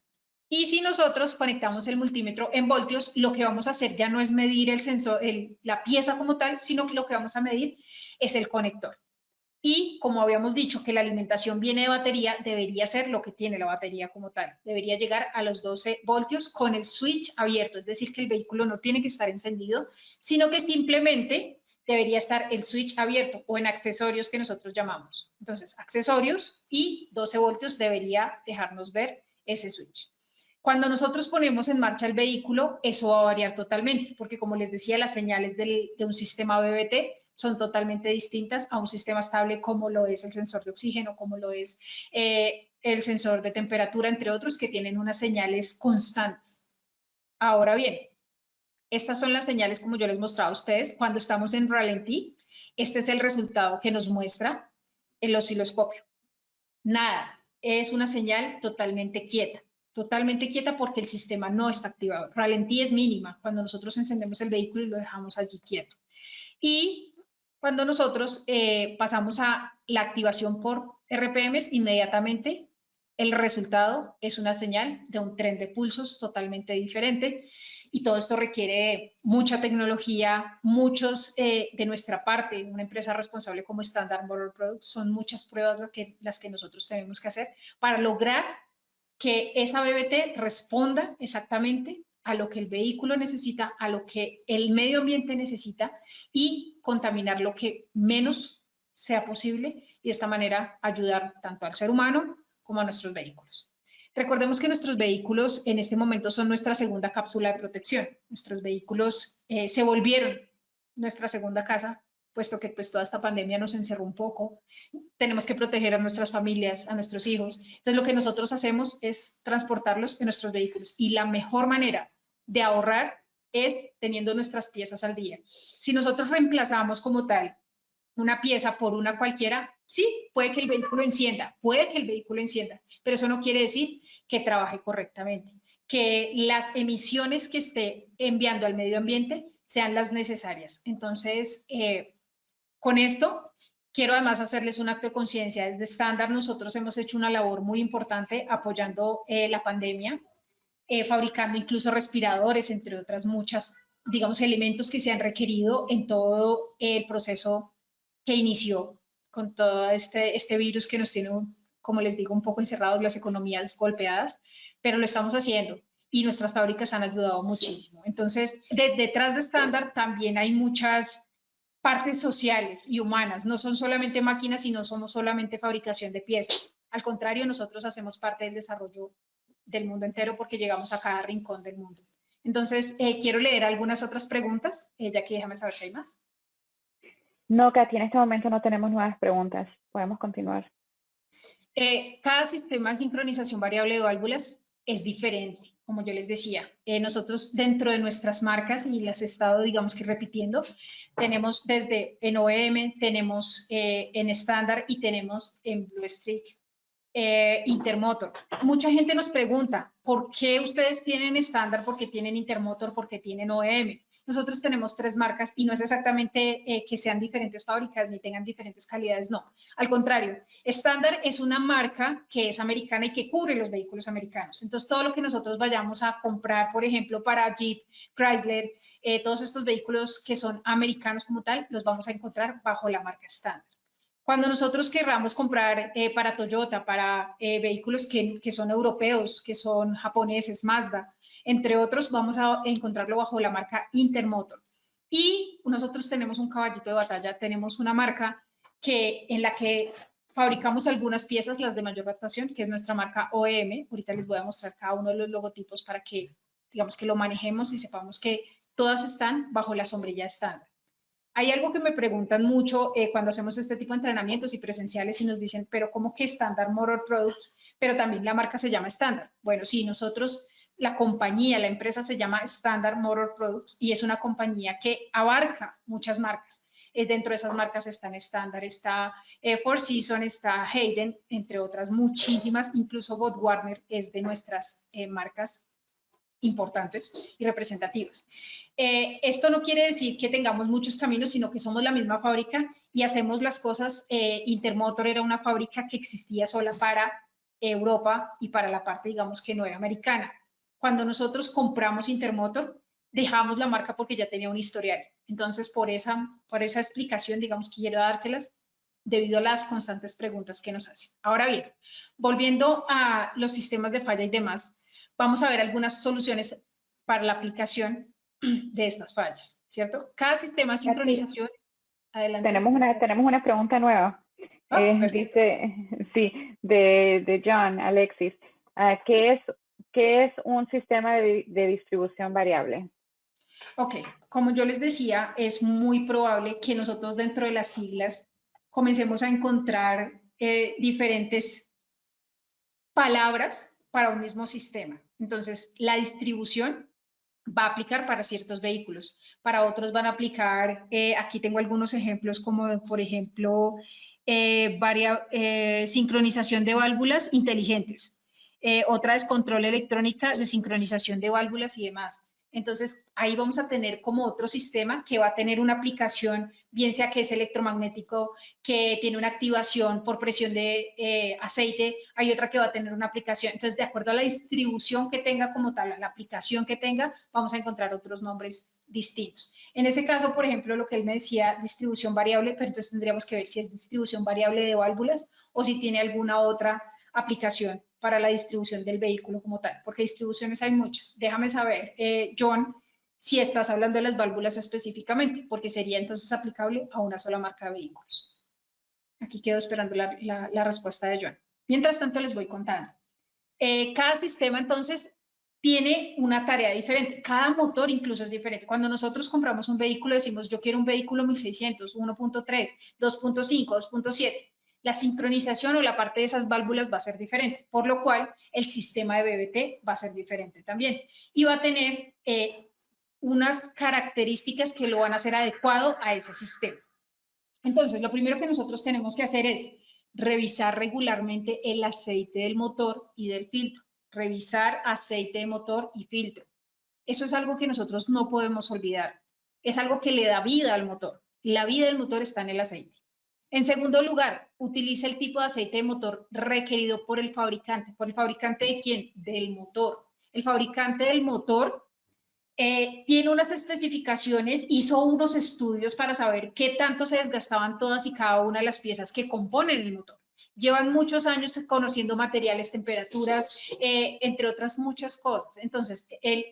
Speaker 1: Y si nosotros conectamos el multímetro en voltios, lo que vamos a hacer ya no es medir el sensor, la pieza como tal, sino que lo que vamos a medir es el conector. Y como habíamos dicho que la alimentación viene de batería, debería ser lo que tiene la batería como tal. Debería llegar a los 12 voltios con el switch abierto, es decir, que el vehículo no tiene que estar encendido, sino que simplemente debería estar el switch abierto o en accesorios que nosotros llamamos. Entonces, accesorios y 12 voltios debería dejarnos ver ese switch. Cuando nosotros ponemos en marcha el vehículo, eso va a variar totalmente, porque como les decía, las señales de un sistema BBT son totalmente distintas a un sistema estable como lo es el sensor de oxígeno, como lo es el sensor de temperatura, entre otros, que tienen unas señales constantes. Ahora bien, estas son las señales como yo les mostraba a ustedes. Cuando estamos en ralentí, este es el resultado que nos muestra el osciloscopio. Nada, es una señal totalmente quieta porque el sistema no está activado. Ralentí es mínima cuando nosotros encendemos el vehículo y lo dejamos allí quieto. Y cuando nosotros pasamos a la activación por RPMs, inmediatamente el resultado es una señal de un tren de pulsos totalmente diferente. Y todo esto requiere mucha tecnología, muchos de nuestra parte, una empresa responsable como Standard Motor Products, son muchas pruebas las que nosotros tenemos que hacer para lograr que esa BBT responda exactamente a lo que el vehículo necesita, a lo que el medio ambiente necesita y contaminar lo que menos sea posible y de esta manera ayudar tanto al ser humano como a nuestros vehículos. Recordemos que nuestros vehículos en este momento son nuestra segunda cápsula de protección. Nuestros vehículos se volvieron nuestra segunda casa, puesto que pues toda esta pandemia nos encerró un poco. Tenemos que proteger a nuestras familias, a nuestros hijos. Entonces lo que nosotros hacemos es transportarlos en nuestros vehículos y la mejor manera de ahorrar es teniendo nuestras piezas al día. Si nosotros reemplazamos como tal una pieza por una cualquiera, sí, puede que el vehículo encienda, pero eso no quiere decir que trabaje correctamente, que las emisiones que esté enviando al medio ambiente sean las necesarias. Entonces, con esto, quiero además hacerles un acto de conciencia. Desde Standard nosotros hemos hecho una labor muy importante apoyando la pandemia, fabricando incluso respiradores, entre otras muchas, digamos, elementos que se han requerido en todo el proceso que inició con todo este virus que nos tiene, como les digo, un poco encerrados, las economías golpeadas, pero lo estamos haciendo y nuestras fábricas han ayudado muchísimo. Entonces, detrás de Standard también hay muchas partes sociales y humanas, no son solamente máquinas y no somos solamente fabricación de piezas. Al contrario, nosotros hacemos parte del desarrollo del mundo entero porque llegamos a cada rincón del mundo. Entonces, quiero leer algunas otras preguntas, ya que déjame saber si hay más.
Speaker 2: No, Katy, en este momento no tenemos nuevas preguntas. Podemos continuar.
Speaker 1: Cada sistema de sincronización variable de válvulas es diferente, como yo les decía. Nosotros dentro de nuestras marcas, y las he estado, digamos que repitiendo, tenemos desde en OEM, tenemos en estándar y tenemos en Blue Streak. Intermotor. Mucha gente nos pregunta, ¿por qué ustedes tienen estándar? ¿Por qué tienen Intermotor? ¿Por qué tienen OEM? Nosotros tenemos 3 marcas y no es exactamente que sean diferentes fábricas ni tengan diferentes calidades, no. Al contrario, estándar es una marca que es americana y que cubre los vehículos americanos. Entonces, todo lo que nosotros vayamos a comprar, por ejemplo, para Jeep, Chrysler, todos estos vehículos que son americanos como tal, los vamos a encontrar bajo la marca estándar. Cuando nosotros querramos comprar para Toyota, para vehículos que son europeos, que son japoneses, Mazda, entre otros, vamos a encontrarlo bajo la marca Intermotor. Y nosotros tenemos un caballito de batalla, tenemos una marca en la que fabricamos algunas piezas, las de mayor adaptación, que es nuestra marca OEM. Ahorita les voy a mostrar cada uno de los logotipos para que, digamos, que lo manejemos y sepamos que todas están bajo la sombrilla estándar. Hay algo que me preguntan mucho cuando hacemos este tipo de entrenamientos y presenciales y nos dicen, pero ¿cómo que Standard Motor Products? Pero también la marca se llama Standard. Bueno, sí, nosotros, la compañía, la empresa se llama Standard Motor Products y es una compañía que abarca muchas marcas. Dentro de esas marcas están Standard, está Four Seasons, está Hayden, entre otras muchísimas, incluso BorgWarner es de nuestras marcas importantes y representativas. Esto no quiere decir que tengamos muchos caminos, sino que somos la misma fábrica y hacemos las cosas. Intermotor era una fábrica que existía sola para Europa y para la parte, digamos, que no era americana. Cuando nosotros compramos Intermotor, dejamos la marca porque ya tenía un historial. Entonces, por esa explicación, digamos, que quiero dárselas debido a las constantes preguntas que nos hacen. Ahora bien, volviendo a los sistemas de falla y demás, vamos a ver algunas soluciones para la aplicación de estas fallas, ¿cierto? Cada sistema de sincronización, adelante.
Speaker 2: Tenemos una pregunta nueva. Dice, sí, de John Alexis. ¿Qué es un sistema de distribución variable?
Speaker 1: Ok, como yo les decía, es muy probable que nosotros dentro de las siglas comencemos a encontrar diferentes palabras para un mismo sistema. Entonces, la distribución va a aplicar para ciertos vehículos, para otros van a aplicar, aquí tengo algunos ejemplos como por ejemplo, sincronización de válvulas inteligentes, otra es control electrónica de sincronización de válvulas y demás. Entonces, ahí vamos a tener como otro sistema que va a tener una aplicación, bien sea que es electromagnético, que tiene una activación por presión de aceite, hay otra que va a tener una aplicación. Entonces, de acuerdo a la distribución que tenga como tal, a la aplicación que tenga, vamos a encontrar otros nombres distintos. En ese caso, por ejemplo, lo que él me decía, distribución variable, pero entonces tendríamos que ver si es distribución variable de válvulas o si tiene alguna otra aplicación para la distribución del vehículo como tal, porque distribuciones hay muchas. Déjame saber, John, si estás hablando de las válvulas específicamente, porque sería entonces aplicable a una sola marca de vehículos. Aquí quedo esperando la respuesta de John. Mientras tanto, les voy contando. Cada sistema, entonces, tiene una tarea diferente. Cada motor incluso es diferente. Cuando nosotros compramos un vehículo, decimos, yo quiero un vehículo 1600, 1.3, 2.5, 2.7. La sincronización o la parte de esas válvulas va a ser diferente, por lo cual el sistema de BBT va a ser diferente también. Y va a tener unas características que lo van a hacer adecuado a ese sistema. Entonces, lo primero que nosotros tenemos que hacer es revisar regularmente el aceite del motor y del filtro. Revisar aceite de motor y filtro. Eso es algo que nosotros no podemos olvidar. Es algo que le da vida al motor. La vida del motor está en el aceite. En segundo lugar, utiliza el tipo de aceite de motor requerido por el fabricante. ¿Por el fabricante de quién? Del motor. El fabricante del motor tiene unas especificaciones, hizo unos estudios para saber qué tanto se desgastaban todas y cada una de las piezas que componen el motor. Llevan muchos años conociendo materiales, temperaturas, entre otras muchas cosas. Entonces,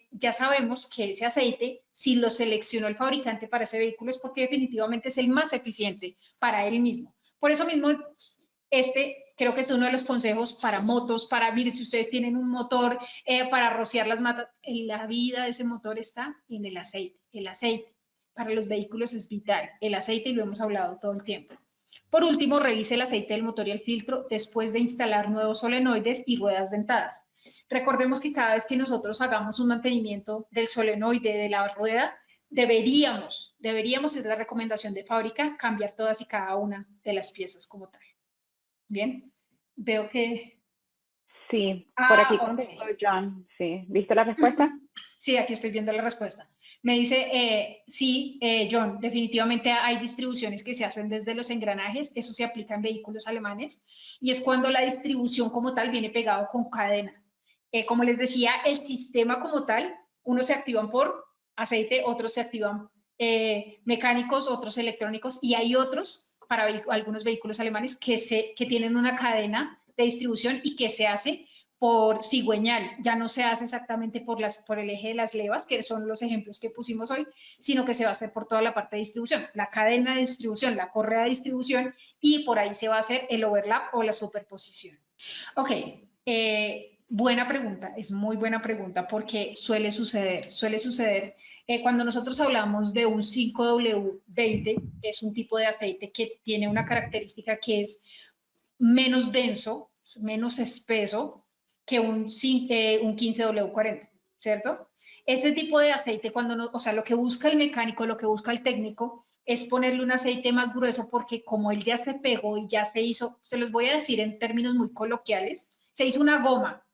Speaker 1: ya sabemos que ese aceite, si lo seleccionó el fabricante para ese vehículo, es porque definitivamente es el más eficiente para él mismo. Por eso mismo, creo que es uno de los consejos para motos, miren, si ustedes tienen un motor para rociar las matas, la vida de ese motor está en el aceite. El aceite para los vehículos es vital, el aceite, y lo hemos hablado todo el tiempo. Por último, revise el aceite del motor y el filtro después de instalar nuevos solenoides y ruedas dentadas. Recordemos que cada vez que nosotros hagamos un mantenimiento del solenoide, de la rueda, deberíamos, es la recomendación de fábrica, cambiar todas y cada una de las piezas como tal. Bien, veo que...
Speaker 2: Sí, por aquí contestó John. Sí, ¿viste la respuesta?
Speaker 1: Sí, aquí estoy viendo la respuesta. Me dice, sí, John, definitivamente hay distribuciones que se hacen desde los engranajes, eso se aplica en vehículos alemanes, y es cuando la distribución como tal viene pegado con cadena. Como les decía, el sistema como tal, unos se activan por aceite, otros se activan mecánicos, otros electrónicos, y hay otros para algunos vehículos alemanes que tienen una cadena de distribución y que se hace por cigüeñal, ya no se hace exactamente por el eje de las levas, que son los ejemplos que pusimos hoy, sino que se va a hacer por toda la parte de distribución, la cadena de distribución, la correa de distribución, y por ahí se va a hacer el overlap o la superposición. Ok, buena pregunta, es muy buena pregunta porque suele suceder cuando nosotros hablamos de un 5W20, es un tipo de aceite que tiene una característica que es menos denso, menos espeso que un 15W40, ¿cierto? Este tipo de aceite, o sea, lo que busca el mecánico, lo que busca el técnico, es ponerle un aceite más grueso porque como él ya se pegó y ya se hizo, se los voy a decir en términos muy coloquiales, se hizo una goma.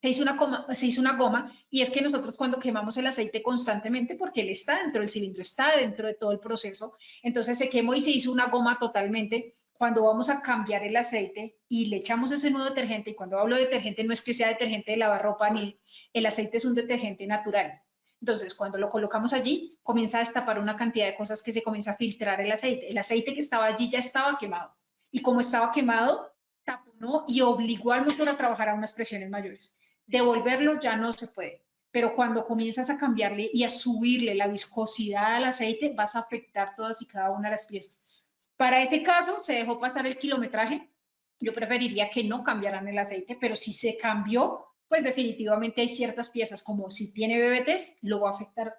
Speaker 1: Se hizo una goma y es que nosotros cuando quemamos el aceite constantemente, porque él está dentro del cilindro, está dentro de todo el proceso, entonces se quemó y se hizo una goma totalmente. Cuando vamos a cambiar el aceite y le echamos ese nuevo detergente, y cuando hablo de detergente no es que sea detergente de lavar ropa, ni el aceite es un detergente natural. Entonces, cuando lo colocamos allí, comienza a destapar una cantidad de cosas que se comienza a filtrar el aceite. El aceite que estaba allí ya estaba quemado. Y como estaba quemado, taponó y obligó al motor a trabajar a unas presiones mayores. Devolverlo ya no se puede, pero cuando comienzas a cambiarle y a subirle la viscosidad al aceite, vas a afectar todas y cada una de las piezas. Para ese caso, se dejó pasar el kilometraje. Yo preferiría que no cambiaran el aceite, pero si se cambió, pues definitivamente hay ciertas piezas, como si tiene BBTs, lo va a afectar.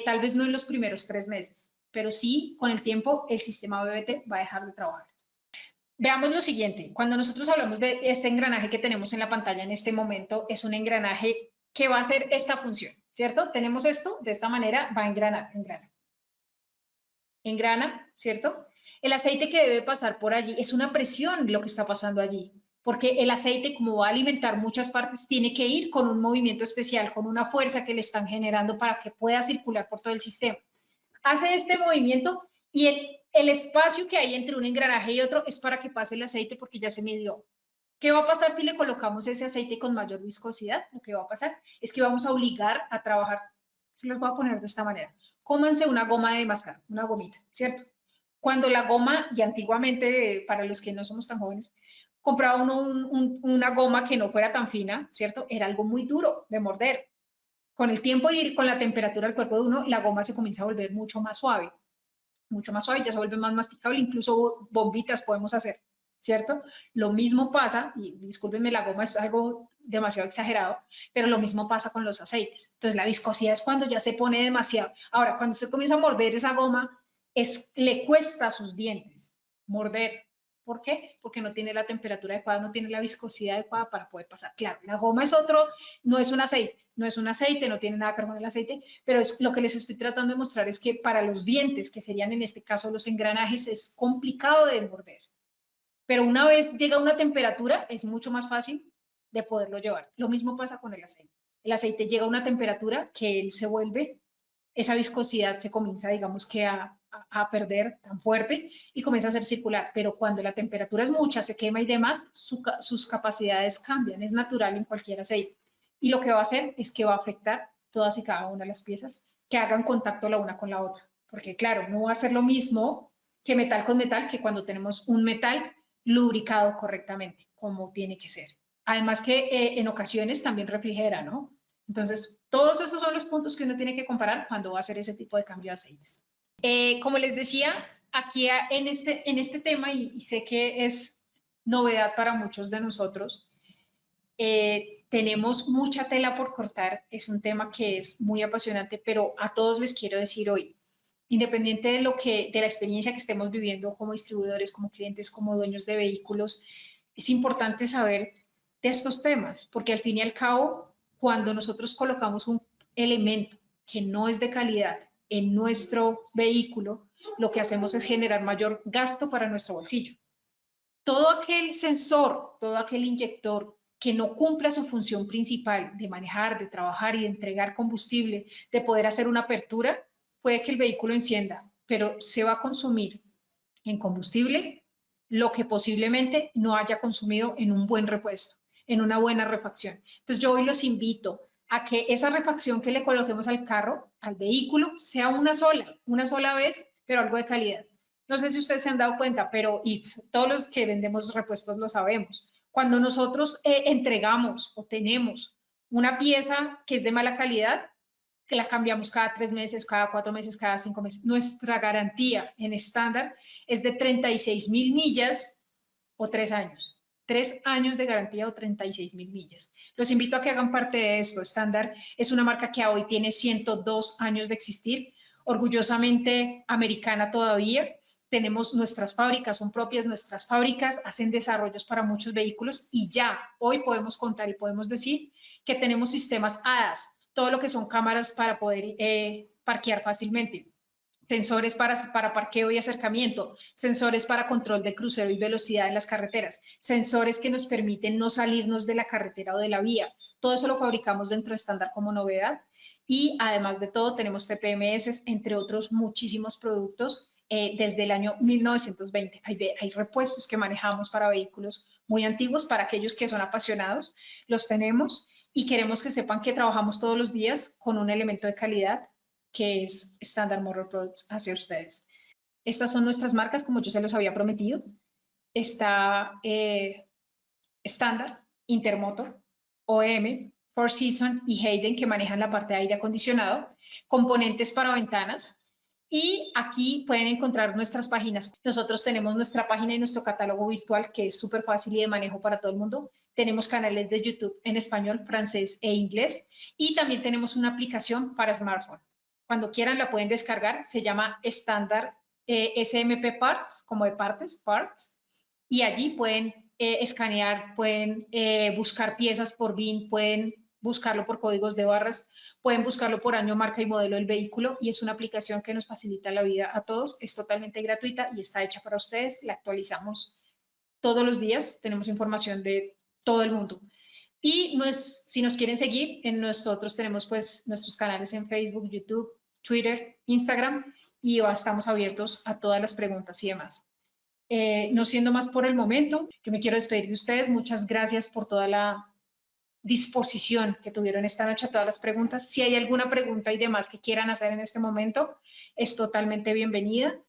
Speaker 1: Tal vez no en los primeros 3 meses, pero sí con el tiempo el sistema BBT va a dejar de trabajar. Veamos lo siguiente, cuando nosotros hablamos de este engranaje que tenemos en la pantalla en este momento, es un engranaje que va a hacer esta función, ¿cierto? Tenemos esto, de esta manera va a engranar, engrana, ¿cierto? El aceite que debe pasar por allí, es una presión lo que está pasando allí, porque el aceite, como va a alimentar muchas partes, tiene que ir con un movimiento especial, con una fuerza que le están generando para que pueda circular por todo el sistema. Hace este movimiento y el espacio que hay entre un engranaje y otro es para que pase el aceite porque ya se midió. ¿Qué va a pasar si le colocamos ese aceite con mayor viscosidad? Lo que va a pasar es que vamos a obligar a trabajar. Se los voy a poner de esta manera. Cómanse una goma de mascar, una gomita, ¿cierto? Cuando la goma, y antiguamente, para los que no somos tan jóvenes, compraba uno una goma que no fuera tan fina, ¿cierto? Era algo muy duro de morder. Con el tiempo y con la temperatura del cuerpo de uno, la goma se comienza a volver mucho más suave, ya se vuelve más masticable, incluso bombitas podemos hacer, ¿cierto? Lo mismo pasa, y discúlpenme, la goma es algo demasiado exagerado, pero lo mismo pasa con los aceites. Entonces la viscosidad es cuando ya se pone demasiado. Ahora, cuando usted comienza a morder esa goma, le cuesta a sus dientes morder. ¿Por qué? Porque no tiene la temperatura adecuada, no tiene la viscosidad adecuada para poder pasar. Claro, la goma es otro, no es un aceite, no tiene nada que ver con el aceite, pero lo que les estoy tratando de mostrar es que para los dientes, que serían en este caso los engranajes, es complicado de morder. Pero una vez llega a una temperatura, es mucho más fácil de poderlo llevar. Lo mismo pasa con el aceite. El aceite llega a una temperatura que él se vuelve, esa viscosidad se comienza, digamos que a perder tan fuerte y comienza a ser circular, pero cuando la temperatura es mucha, se quema y demás, sus capacidades cambian, es natural en cualquier aceite. Y lo que va a hacer es que va a afectar todas y cada una de las piezas que hagan contacto la una con la otra, porque claro, no va a ser lo mismo que metal con metal, que cuando tenemos un metal lubricado correctamente, como tiene que ser. Además que en ocasiones también refrigera, ¿no? Entonces, todos esos son los puntos que uno tiene que comparar cuando va a hacer ese tipo de cambio de aceites. Como les decía, aquí en este tema, y sé que es novedad para muchos de nosotros, tenemos mucha tela por cortar, es un tema que es muy apasionante, pero a todos les quiero decir hoy, independiente de la experiencia que estemos viviendo como distribuidores, como clientes, como dueños de vehículos, es importante saber de estos temas, porque al fin y al cabo, cuando nosotros colocamos un elemento que no es de calidad en nuestro vehículo, lo que hacemos es generar mayor gasto para nuestro bolsillo. Todo aquel sensor, todo aquel inyector que no cumpla su función principal de manejar, de trabajar y de entregar combustible, de poder hacer una apertura, puede que el vehículo encienda, pero se va a consumir en combustible lo que posiblemente no haya consumido en un buen repuesto, en una buena refacción. Entonces yo hoy los invito a que esa refacción que le coloquemos al carro, al vehículo, sea una sola vez, pero algo de calidad. No sé si ustedes se han dado cuenta, pero y todos los que vendemos repuestos lo sabemos. Cuando nosotros entregamos o tenemos una pieza que es de mala calidad, que la cambiamos cada 3 meses, cada 4 meses, cada 5 meses. Nuestra garantía en estándar es de 36.000 millas o 3 años. 3 años de garantía o 36.000 millas. Los invito a que hagan parte de esto. Estándar es una marca que hoy tiene 102 años de existir, orgullosamente americana todavía. Tenemos nuestras fábricas, son propias nuestras fábricas, hacen desarrollos para muchos vehículos y ya hoy podemos contar y podemos decir que tenemos sistemas ADAS, todo lo que son cámaras para poder parquear fácilmente, sensores para parqueo y acercamiento, sensores para control de crucero y velocidad en las carreteras, sensores que nos permiten no salirnos de la carretera o de la vía. Todo eso lo fabricamos dentro de estándar como novedad y además de todo tenemos TPMS, entre otros muchísimos productos desde el año 1920. Hay repuestos que manejamos para vehículos muy antiguos, para aquellos que son apasionados, los tenemos y queremos que sepan que trabajamos todos los días con un elemento de calidad que es Standard Motor Products hacia ustedes. Estas son nuestras marcas, como yo se los había prometido. Está Standard, Intermotor, OEM, Four Seasons y Hayden, que manejan la parte de aire acondicionado, componentes para ventanas. Y aquí pueden encontrar nuestras páginas. Nosotros tenemos nuestra página y nuestro catálogo virtual, que es súper fácil y de manejo para todo el mundo. Tenemos canales de YouTube en español, francés e inglés. Y también tenemos una aplicación para smartphone. Cuando quieran la pueden descargar. Se llama Standard SMP Parts, como de partes, Parts. Y allí pueden escanear, pueden buscar piezas por BIN, pueden buscarlo por códigos de barras, pueden buscarlo por año, marca y modelo del vehículo y es una aplicación que nos facilita la vida a todos, es totalmente gratuita y está hecha para ustedes, la actualizamos todos los días, tenemos información de todo el mundo. Y si nos quieren seguir, nosotros tenemos pues nuestros canales en Facebook, YouTube, Twitter, Instagram y estamos abiertos a todas las preguntas y demás. No siendo más por el momento, yo me quiero despedir de ustedes. Muchas gracias por toda la disposición que tuvieron esta noche a todas las preguntas. Si hay alguna pregunta y demás que quieran hacer en este momento, es totalmente bienvenida.